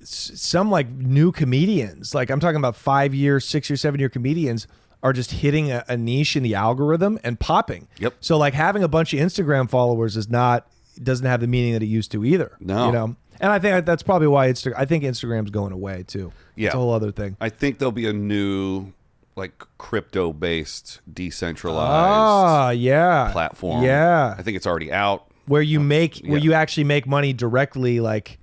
some like new comedians, like I'm talking about 5-year, 6 or 7 year comedians, are just hitting a niche in the algorithm and popping. Yep. So like having a bunch of Instagram followers doesn't have the meaning that it used to either. No. You know? And I think that's probably why I think Instagram's going away too. Yeah. It's a whole other thing. I think there'll be a new like crypto-based decentralized platform. Yeah. I think it's already out. Where you actually make money directly, like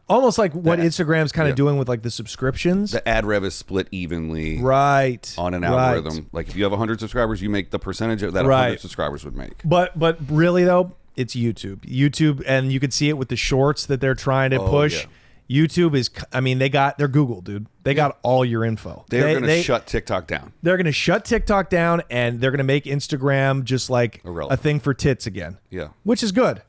almost like what Instagram's kind of doing with like the subscriptions. The ad rev is split evenly, right, on an algorithm. Like if you have 100 subscribers, you make the percentage of that 100 subscribers would make. But really though, it's YouTube, and you can see it with the shorts that they're trying to push. Yeah. YouTube is, I mean, they're Google, dude. They got all your info. They're going to shut TikTok down. They're going to shut TikTok down, and they're going to make Instagram just like irrelevant. A thing for tits again. Yeah. Which is good.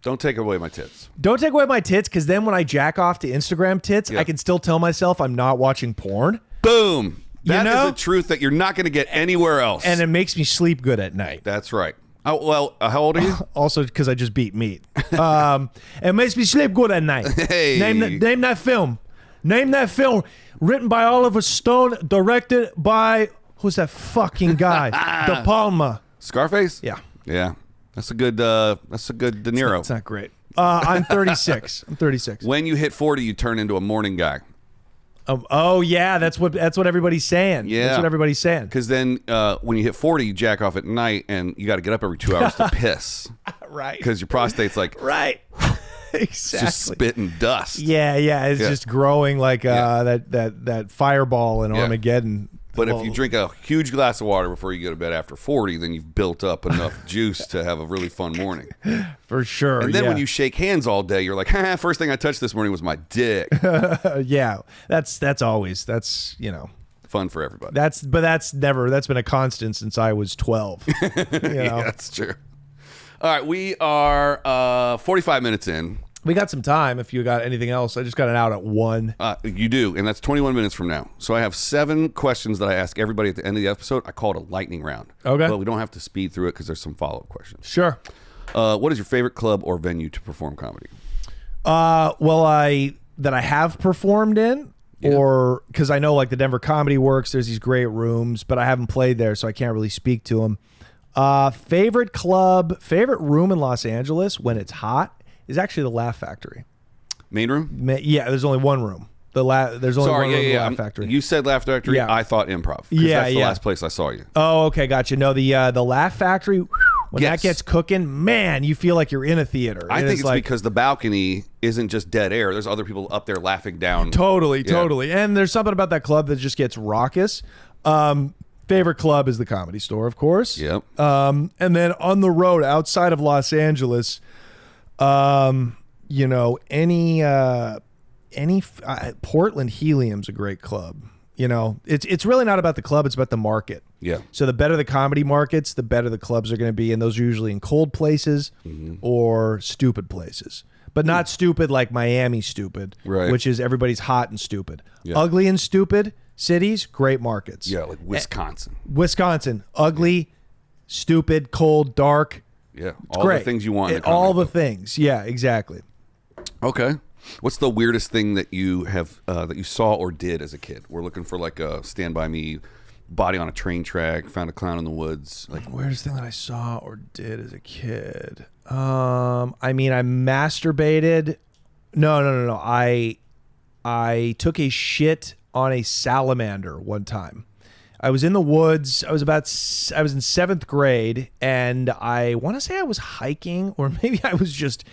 Don't take away my tits. Don't take away my tits, because then when I jack off to Instagram tits, I can still tell myself I'm not watching porn. Boom. That is a truth that you're not going to get anywhere else. And it makes me sleep good at night. That's right. Oh, well, how old are you? Also, because I just beat meat. It makes me sleep good at night. Hey. Name that film. Name that film. Written by Oliver Stone, directed by, who's that fucking guy? De Palma. Scarface? Yeah. Yeah. That's a good De Niro. It's not great. I'm 36. I'm 36. When you hit 40, you turn into a morning guy. Oh yeah, that's what everybody's saying. Yeah, that's what everybody's saying. Because then when you hit 40, you jack off at night, and you got to get up every 2 hours to piss. Right. Because your prostate's like right. Exactly. Just spitting dust. Yeah. It's just growing like that fireball in Armageddon. But if you drink a huge glass of water before you go to bed after 40, then you've built up enough juice to have a really fun morning. For sure. And then when you shake hands all day, you're like, first thing I touched this morning was my dick. Yeah. That's fun for everybody. That's been a constant since I was 12. Yeah, that's true. All right, we are 45 minutes in. We got some time if you got anything else. I just got it out at 1. You do, and that's 21 minutes from now. So I have 7 questions that I ask everybody at the end of the episode. I call it a lightning round. Okay. But we don't have to speed through it because there's some follow-up questions. Sure. What is your favorite club or venue to perform comedy? That I have performed in, or because I know like the Denver Comedy Works, there's these great rooms, but I haven't played there, so I can't really speak to them. Favorite room in Los Angeles when it's hot is actually the Laugh Factory. Main room? Yeah, there's only one room. There's only one room in the Laugh Factory. You said Laugh Factory. Yeah. I thought Improv. That's the last place I saw you. Oh, okay, gotcha. No, the Laugh Factory, when that gets cooking, man, you feel like you're in a theater. I think it's like, because the balcony isn't just dead air. There's other people up there laughing down. Totally. And there's something about that club that just gets raucous. Favorite club is the Comedy Store, of course. Yep. And then on the road outside of Los Angeles, Portland Helium's a great club. It's really not about the club, it's about the market. Yeah. So the better the comedy markets, the better the clubs are going to be, and those are usually in cold places or stupid places. But not stupid like Miami stupid, right, which is everybody's hot and stupid. Yeah. Ugly and stupid cities, great markets. Yeah, like Wisconsin. Ugly, stupid, cold, dark. Yeah, all the things you want. All the things. Yeah, exactly. Okay. What's the weirdest thing that you have that you saw or did as a kid? We're looking for like a Stand By Me, body on a train track, found a clown in the woods. Like weirdest thing that I saw or did as a kid. I masturbated. No. I took a shit on a salamander one time. I was in the woods. I was in 7th grade, and I want to say I was hiking, or maybe I was just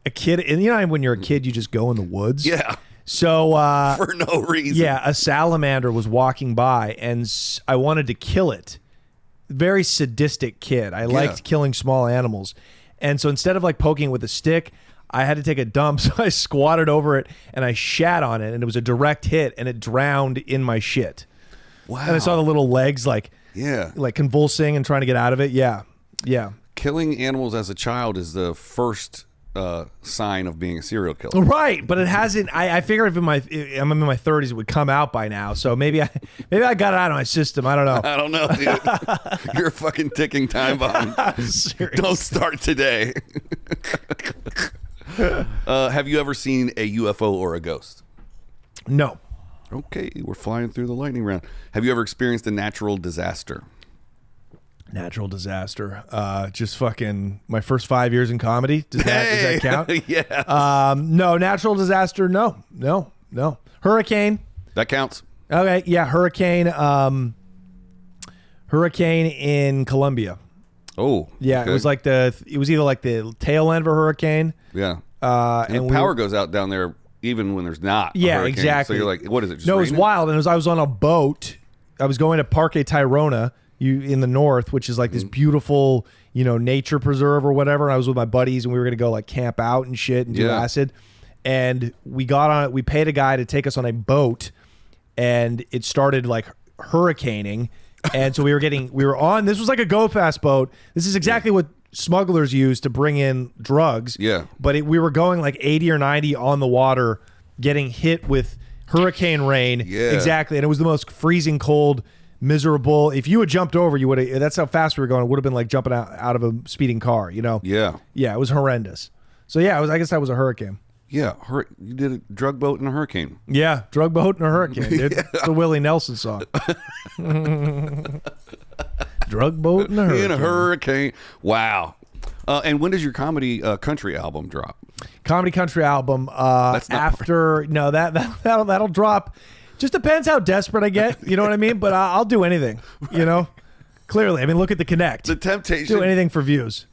a kid. And when you're a kid, you just go in the woods. Yeah. So for no reason. yeah, a salamander was walking by, and I wanted to kill it. Very sadistic kid. I liked killing small animals, and so instead of like poking it with a stick, I had to take a dump. So I squatted over it and I shat on it, and it was a direct hit, and it drowned in my shit. Wow. And I saw the little legs like convulsing and trying to get out of it. Yeah. Killing animals as a child is the first sign of being a serial killer. Right, but it hasn't. I figured if I'm in my 30s, it would come out by now. So maybe I got it out of my system. I don't know. I don't know, dude. You're a fucking ticking time bomb. Don't start today. Have you ever seen a UFO or a ghost? No. Okay, we're flying through the lightning round. Have you ever experienced a natural disaster? Natural disaster. Just fucking my first 5 years in comedy. Does that count? Yeah. No, natural disaster. No. Hurricane. That counts. Okay. Yeah. Hurricane. Hurricane in Colombia. Oh. Yeah. Okay. It was either like the tail end of a hurricane. Yeah. And power goes out down there even when there's not. Yeah, a hurricane. exactly. So you're like, what is it? Just no, it was raining? wild. And I was on a boat. I was going to Parque Tayrona, in the north, which is like this beautiful, nature preserve or whatever. And I was with my buddies, and we were gonna go like camp out and shit and do acid. And we got on it. We paid a guy to take us on a boat, and it started like hurricaning. And so we were on. This was like a go fast boat. This is exactly what smugglers use to bring in drugs. Yeah. But we were going like 80 or 90 on the water, getting hit with hurricane rain. Yeah. Exactly. And it was the most freezing cold, miserable. If you had jumped over, you would have. That's how fast we were going. It would have been like jumping out of a speeding car. Yeah. Yeah. It was horrendous. So yeah, I guess that was a hurricane. Yeah. You did a drug boat and a hurricane. Yeah, drug boat and a hurricane, dude. It's a Willie Nelson song. Drug boat and a hurricane. In a hurricane. Wow. And when does your comedy country album drop? Comedy country album. That's not After no, that'll drop. Just depends how desperate I get. You know what I mean? But I'll do anything. Clearly. I mean, look at the Connect. The temptation. Do anything for views.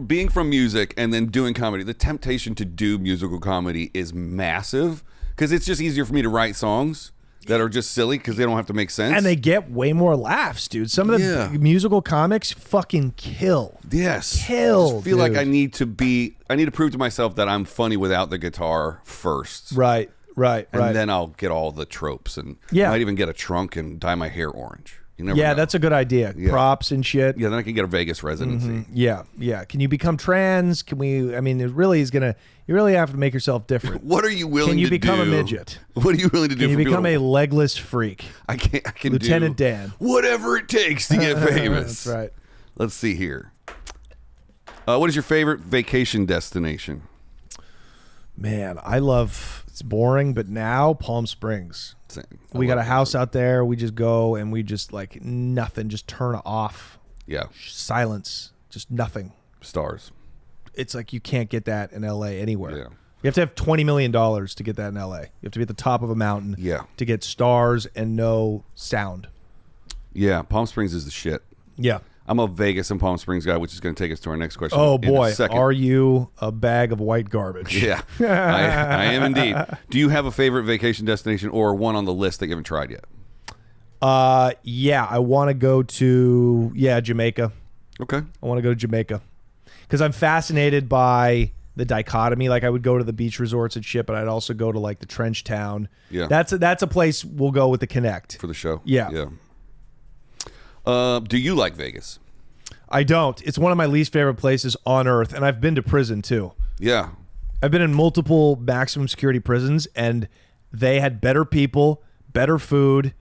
Being from music and then doing comedy, the temptation to do musical comedy is massive because it's just easier for me to write songs that are just silly because they don't have to make sense. And they get way more laughs, dude. Some of the musical comics fucking kill. Yes. Kill. I just feel like I need to prove to myself that I'm funny without the guitar first. Right. And then I'll get all the tropes and might even get a trunk and dye my hair orange. You never know. That's a good idea. Yeah. Props and shit. Yeah, then I can get a Vegas residency. Mm-hmm. Yeah. Can you become trans? Can we? I mean, it really is gonna. You really have to make yourself different. What are you willing to do? Can you become a midget? What are you willing to do? Can you become a legless freak? I can Lieutenant do Dan. Whatever it takes to get famous. That's right. Let's see here. What is your favorite vacation destination? Man, it's boring, but now Palm Springs. Same. We got a house out there. We just go and we just like nothing. Just turn off. Yeah. Silence. Just nothing. Stars. It's like you can't get that in LA anywhere. Yeah. You have to have $20 million to get that in LA. You have to be at the top of a mountain to get stars and no sound. Yeah. Palm Springs is the shit. Yeah. I'm a Vegas and Palm Springs guy, which is going to take us to our next question. Oh, boy. Are you a bag of white garbage? Yeah, I am indeed. Do you have a favorite vacation destination or one on the list that you haven't tried yet? Yeah, I want to go to, Jamaica. Okay. I want to go to Jamaica because I'm fascinated by the dichotomy. Like I would go to the beach resorts and shit, but I'd also go to like the Trench Town. Yeah. That's a place we'll go with the Connect. For the show? Yeah. Yeah. Do you like Vegas? I don't. It's one of my least favorite places on earth, and I've been to prison too. Yeah. I've been in multiple maximum security prisons, and they had better people, better food,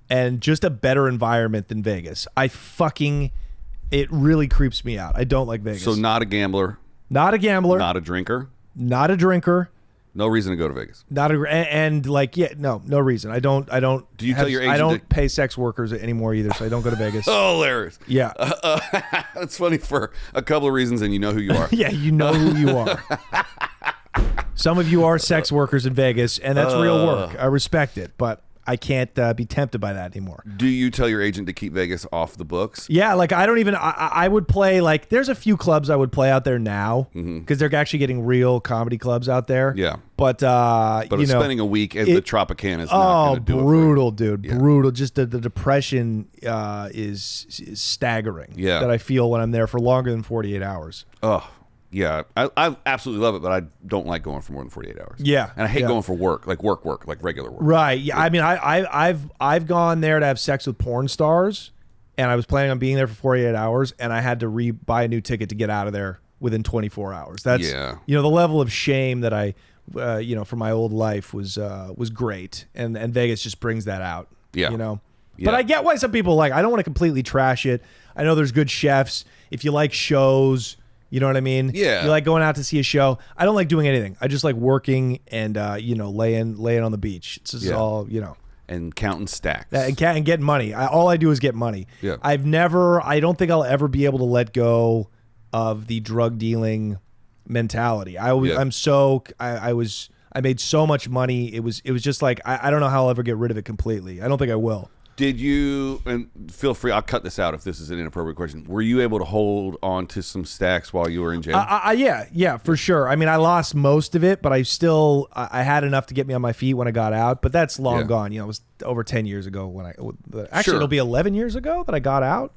and just a better environment than Vegas. It really creeps me out. I don't like Vegas. So not a gambler. Not a gambler. Not a drinker. Not a drinker. No reason to go to Vegas. No reason. I don't. Do you tell your agent? I don't pay sex workers anymore either, so I don't go to Vegas. Oh, hilarious. Yeah. That's funny for a couple of reasons, and you know who you are. Yeah, you know who you are. Some of you are sex workers in Vegas, and that's real work. I respect it, but can't be tempted by that anymore. Do you tell your agent to keep Vegas off the books? Yeah, like I don't even. I would play like there's a few clubs I would play out there now because they're actually getting real comedy clubs out there. Yeah, but you know, spending a week at the Tropicana is not going to do brutal, it for you. dude, brutal. Just the depression is staggering. Yeah, that I feel when I'm there for longer than 48 hours. Oh. Yeah, I absolutely love it, but I don't like going for more than 48 hours. Yeah, and I hate going for work, like regular work. Right. Yeah. I mean, I've gone there to have sex with porn stars, and I was planning on being there for 48 hours, and I had to buy a new ticket to get out of there within 24 hours. That's the level of shame that I, for my old life was great, and Vegas just brings that out. Yeah. But I get why some people I don't want to completely trash it. I know there's good chefs. If you like shows. You know what I mean? Yeah. You like going out to see a show. I don't like doing anything. I just like working and laying on the beach. It's just all and counting stacks and getting money. All I do is get money. Yeah. I don't think I'll ever be able to let go of the drug dealing mentality. I made so much money. It was just like I don't know how I'll ever get rid of it completely. I don't think I will. Did you, and feel free, I'll cut this out if this is an inappropriate question. Were you able to hold on to some stacks while you were in jail? Yeah, for sure. I mean, I lost most of it, but I had enough to get me on my feet when I got out, but that's long gone. It was over 10 years ago when it'll be 11 years ago that I got out.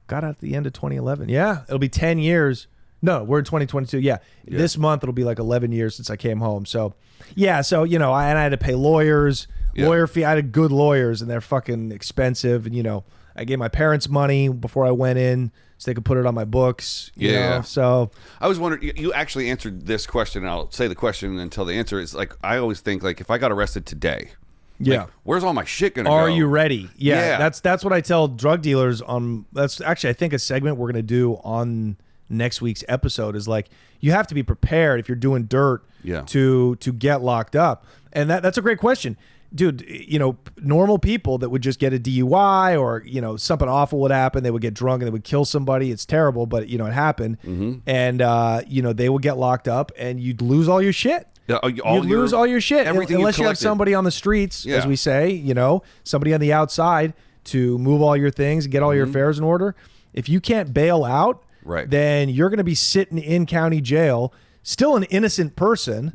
Got out at the end of 2011. Yeah, it'll be 10 years. No, we're in 2022. Yeah. This month it'll be like 11 years since I came home. So, and I had to pay lawyers. Lawyer fee. I had good lawyers, and they're fucking expensive. And I gave my parents money before I went in, so they could put it on my books. You know? So I was wondering. You actually answered this question. And I'll say the question until the answer is I always think if I got arrested today, where's all my shit gonna go? Are you ready? Yeah. That's what I tell drug dealers. That's actually I think a segment we're gonna do on next week's episode is you have to be prepared if you're doing dirt to get locked up. And that's a great question. Dude, normal people that would just get a DUI or, something awful would happen. They would get drunk and they would kill somebody. It's terrible, but, it happened. And, they would get locked up and you'd lose all your shit. You'd lose all your shit unless you have somebody on the streets, as we say, somebody on the outside to move all your things and get all your affairs in order. If you can't bail out, then you're going to be sitting in county jail, still an innocent person,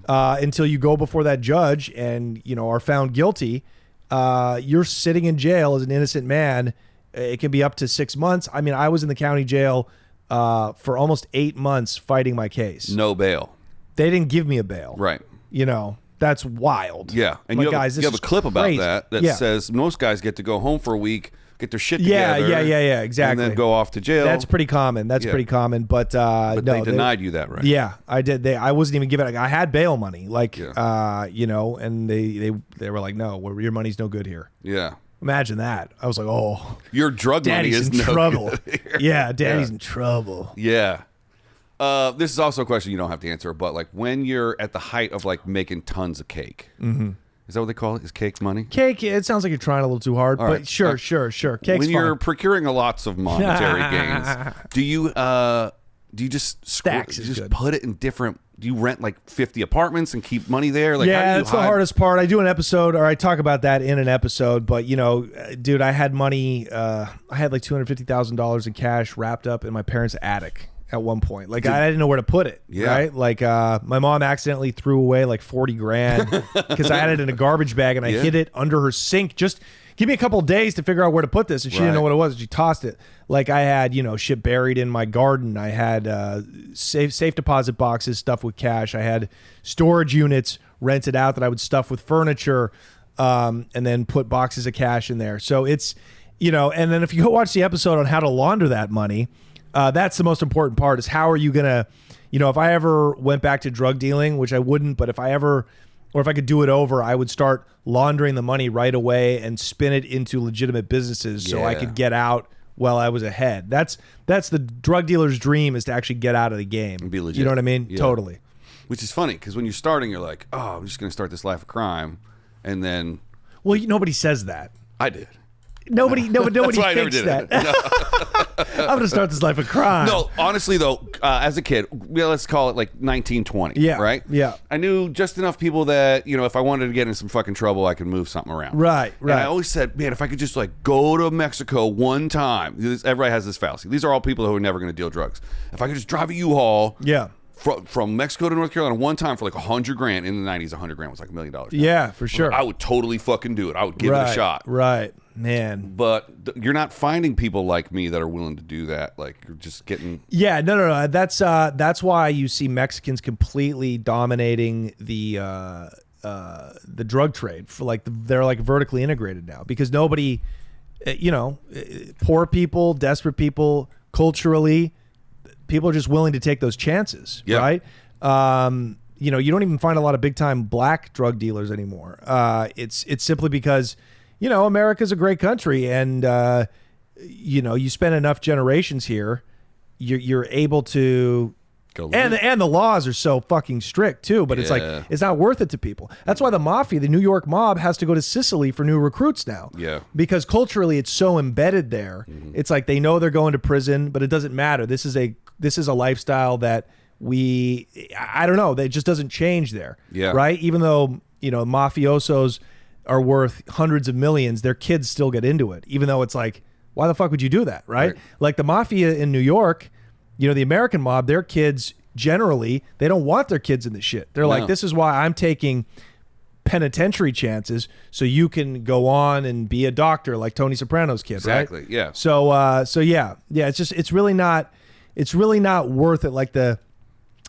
until you go before that judge and are found guilty. You're sitting in jail as an innocent man. It can be up to 6 months. I mean, I was in the county jail for almost 8 months fighting my case. No bail. They didn't give me a bail. Right. That's wild. Yeah, and you have a clip about that says most guys get to go home for a week, get their shit together. Yeah, exactly. And then go off to jail. That's pretty common. Pretty common. But no, they denied you that, right? Yeah, I did. I wasn't even given. I had bail money, and they were like, no, your money's no good here. Yeah. Imagine that. I was like, oh, your drug money is in no trouble. Good here. Yeah, Daddy's in trouble. Yeah. This is also a question you don't have to answer, but when you're at the height of making tons of cake. Mm-hmm. Is that what they call it? Is cake money? Cake, it sounds like you're trying a little too hard, but sure. Cake's when you're fine. procuring lots of monetary gains, do you just stacks? Put it in different? Do you rent 50 apartments and keep money there? That's the hardest part. I do an episode, or I talk about that in an episode. But dude, I had money. I had $250,000 in cash wrapped up in my parents' attic. At one point, I didn't know where to put it. Yeah. Right, my mom accidentally threw away $40,000 because I had it in a garbage bag and I hid it under her sink. Just give me a couple of days to figure out where to put this, and she didn't know what it was. And she tossed it. I had shit buried in my garden. I had safe deposit boxes stuffed with cash. I had storage units rented out that I would stuff with furniture, and then put boxes of cash in there. So it's and then if you go watch the episode on how to launder that money. That's the most important part is how are you going to, if I ever went back to drug dealing, which I wouldn't, but if I could do it over, I would start laundering the money right away and spin it into legitimate businesses so I could get out while I was ahead. That's the drug dealer's dream, is to actually get out of the game. And be legit. You know what I mean? Yeah. Totally. Which is funny because when you're starting, you're like, oh, I'm just going to start this life of crime. And then. Well, nobody says that. I did. Nobody That's why I never thinks did that. it. I'm gonna start this life of crime. No, honestly though, as a kid, let's call it like 1920. Yeah. Right. Yeah. I knew just enough people that if I wanted to get in some fucking trouble, I could move something around. Right. And I always said, man, if I could just like go to Mexico one time. Everybody has this fallacy. These are all people who are never going to deal drugs. If I could just drive a U-Haul. Yeah. From Mexico to North Carolina one time for like $100,000 in the 90s. $100,000 was like $1 million. Yeah, for sure. I would totally fucking do it. I would give it a shot. Right, man. But you're not finding people like me that are willing to do that. Like you're just getting. Yeah, no. That's why you see Mexicans completely dominating the drug trade. For like they're like vertically integrated now because nobody, poor people, desperate people, culturally. People are just willing to take those chances, right? You don't even find a lot of big time black drug dealers anymore. It's simply because, America's a great country, and you spend enough generations here, you're able to. And the laws are so fucking strict too, but it's like it's not worth it to people. That's why the mafia, the New York mob, has to go to Sicily for new recruits now. Yeah, because culturally it's so embedded there. Mm-hmm. It's like they know they're going to prison, but it doesn't matter. This is a lifestyle that I don't know. It just doesn't change there. Yeah, right. Even though mafiosos are worth hundreds of millions, their kids still get into it. Even though it's like, why the fuck would you do that, right? Like the mafia in New York. The American mob, their kids generally, they don't want their kids in the shit. They're like, this is why I'm taking penitentiary chances so you can go on and be a doctor like Tony Soprano's kid, exactly, right? Yeah. So it's really not worth it. Like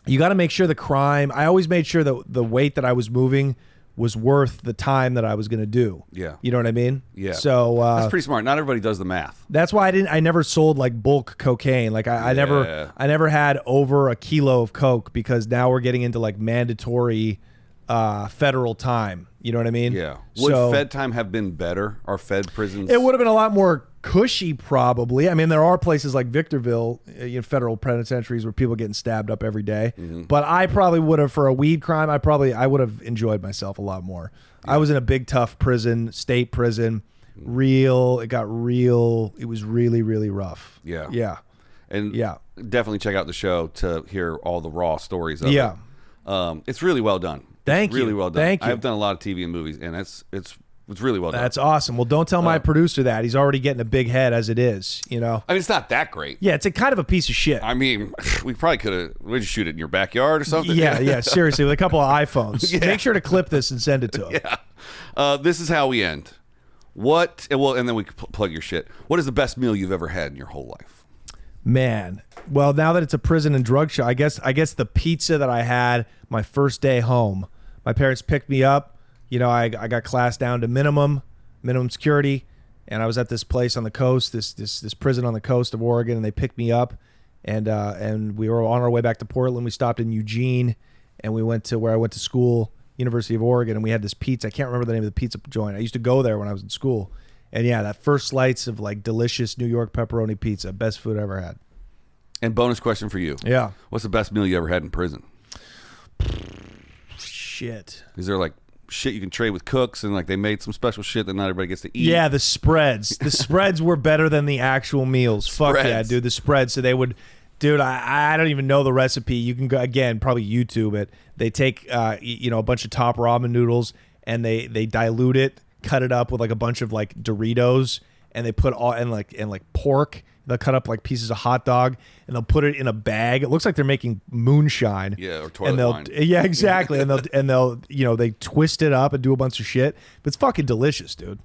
you got to make sure the crime. I always made sure that the weight that I was moving was worth the time that I was going to do. Yeah. You know what I mean? Yeah. So that's pretty smart. Not everybody does the math. That's why I never sold like bulk cocaine. Like I never had over a kilo of coke because now we're getting into like mandatory federal time. You know what I mean? Yeah. Would Fed time have been better? Are Fed prisons? It would have been a lot more cushy, probably. I mean, there are places like Victorville, federal penitentiaries where people are getting stabbed up every day. Mm-hmm. But I probably would have, for a weed crime, I would have enjoyed myself a lot more. Yeah. I was in a big, tough prison, state prison. It got real. It was really, really rough. Yeah. Yeah. And definitely check out the show to hear all the raw stories of it. It's really well done. Thank you. Really well done. Thank you. I've done a lot of TV and movies, and it's really well done. That's awesome. Well, don't tell my producer that. He's already getting a big head as it is, I mean, it's not that great. Yeah, it's a kind of a piece of shit. I mean, we probably could have. We'd just shoot it in your backyard or something. Yeah, seriously, with a couple of iPhones. Yeah. Make sure to clip this and send it to him. Yeah. This is how we end. And then we plug your shit. What is the best meal you've ever had in your whole life? Man, well, now that it's a prison and drug show, I guess the pizza that I had my first day home. My parents picked me up. I got classed down to minimum security, and I was at this place on the coast, this prison on the coast of Oregon, and they picked me up, and we were on our way back to Portland. We stopped in Eugene, and we went to where I went to school, University of Oregon, and we had this pizza. I can't remember the name of the pizza joint. I used to go there when I was in school, and that first slice of like delicious New York pepperoni pizza, best food I ever had. And bonus question for you. Yeah. What's the best meal you ever had in prison? Shit. Is there like shit you can trade with cooks and like they made some special shit that not everybody gets to eat? Yeah, the spreads. The spreads were better than the actual meals. Fuck yeah, dude. The spreads. So they would, dude, I don't even know the recipe. You can go, again, probably YouTube it. They take, a bunch of top ramen noodles and they dilute it, cut it up with like a bunch of like Doritos, and they put all, and like pork. They'll cut up like pieces of hot dog and they'll put it in a bag. It looks like they're making moonshine. Yeah, or toilet wine. Yeah, exactly. and they'll they twist it up and do a bunch of shit. But it's fucking delicious, dude.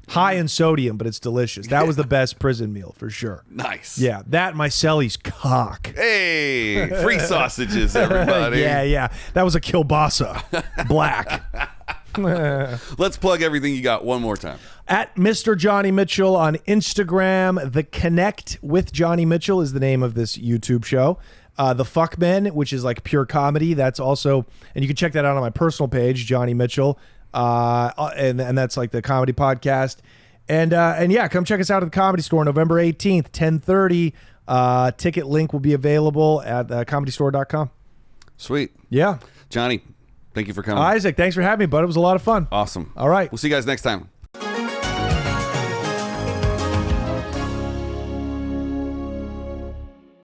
High in sodium, but it's delicious. That was the best prison meal for sure. Nice. Yeah, that and my Celly's cock. Hey, free sausages, everybody. Yeah. That was a kielbasa. Black. Let's plug everything you got one more time. At Mr. Johnny Mitchell on Instagram. The Connect with Johnny Mitchell is the name of this YouTube show. The Fuckmen, which is like pure comedy. That's also, and you can check that out on my personal page, Johnny Mitchell. And that's like the comedy podcast. And yeah, come check us out at the Comedy Store November 18th, 10:30. Ticket link will be available at comedystore.com. Sweet. Yeah. Johnny, thank you for coming. Isaac, thanks for having me, bud. It was a lot of fun. Awesome. All right. We'll see you guys next time.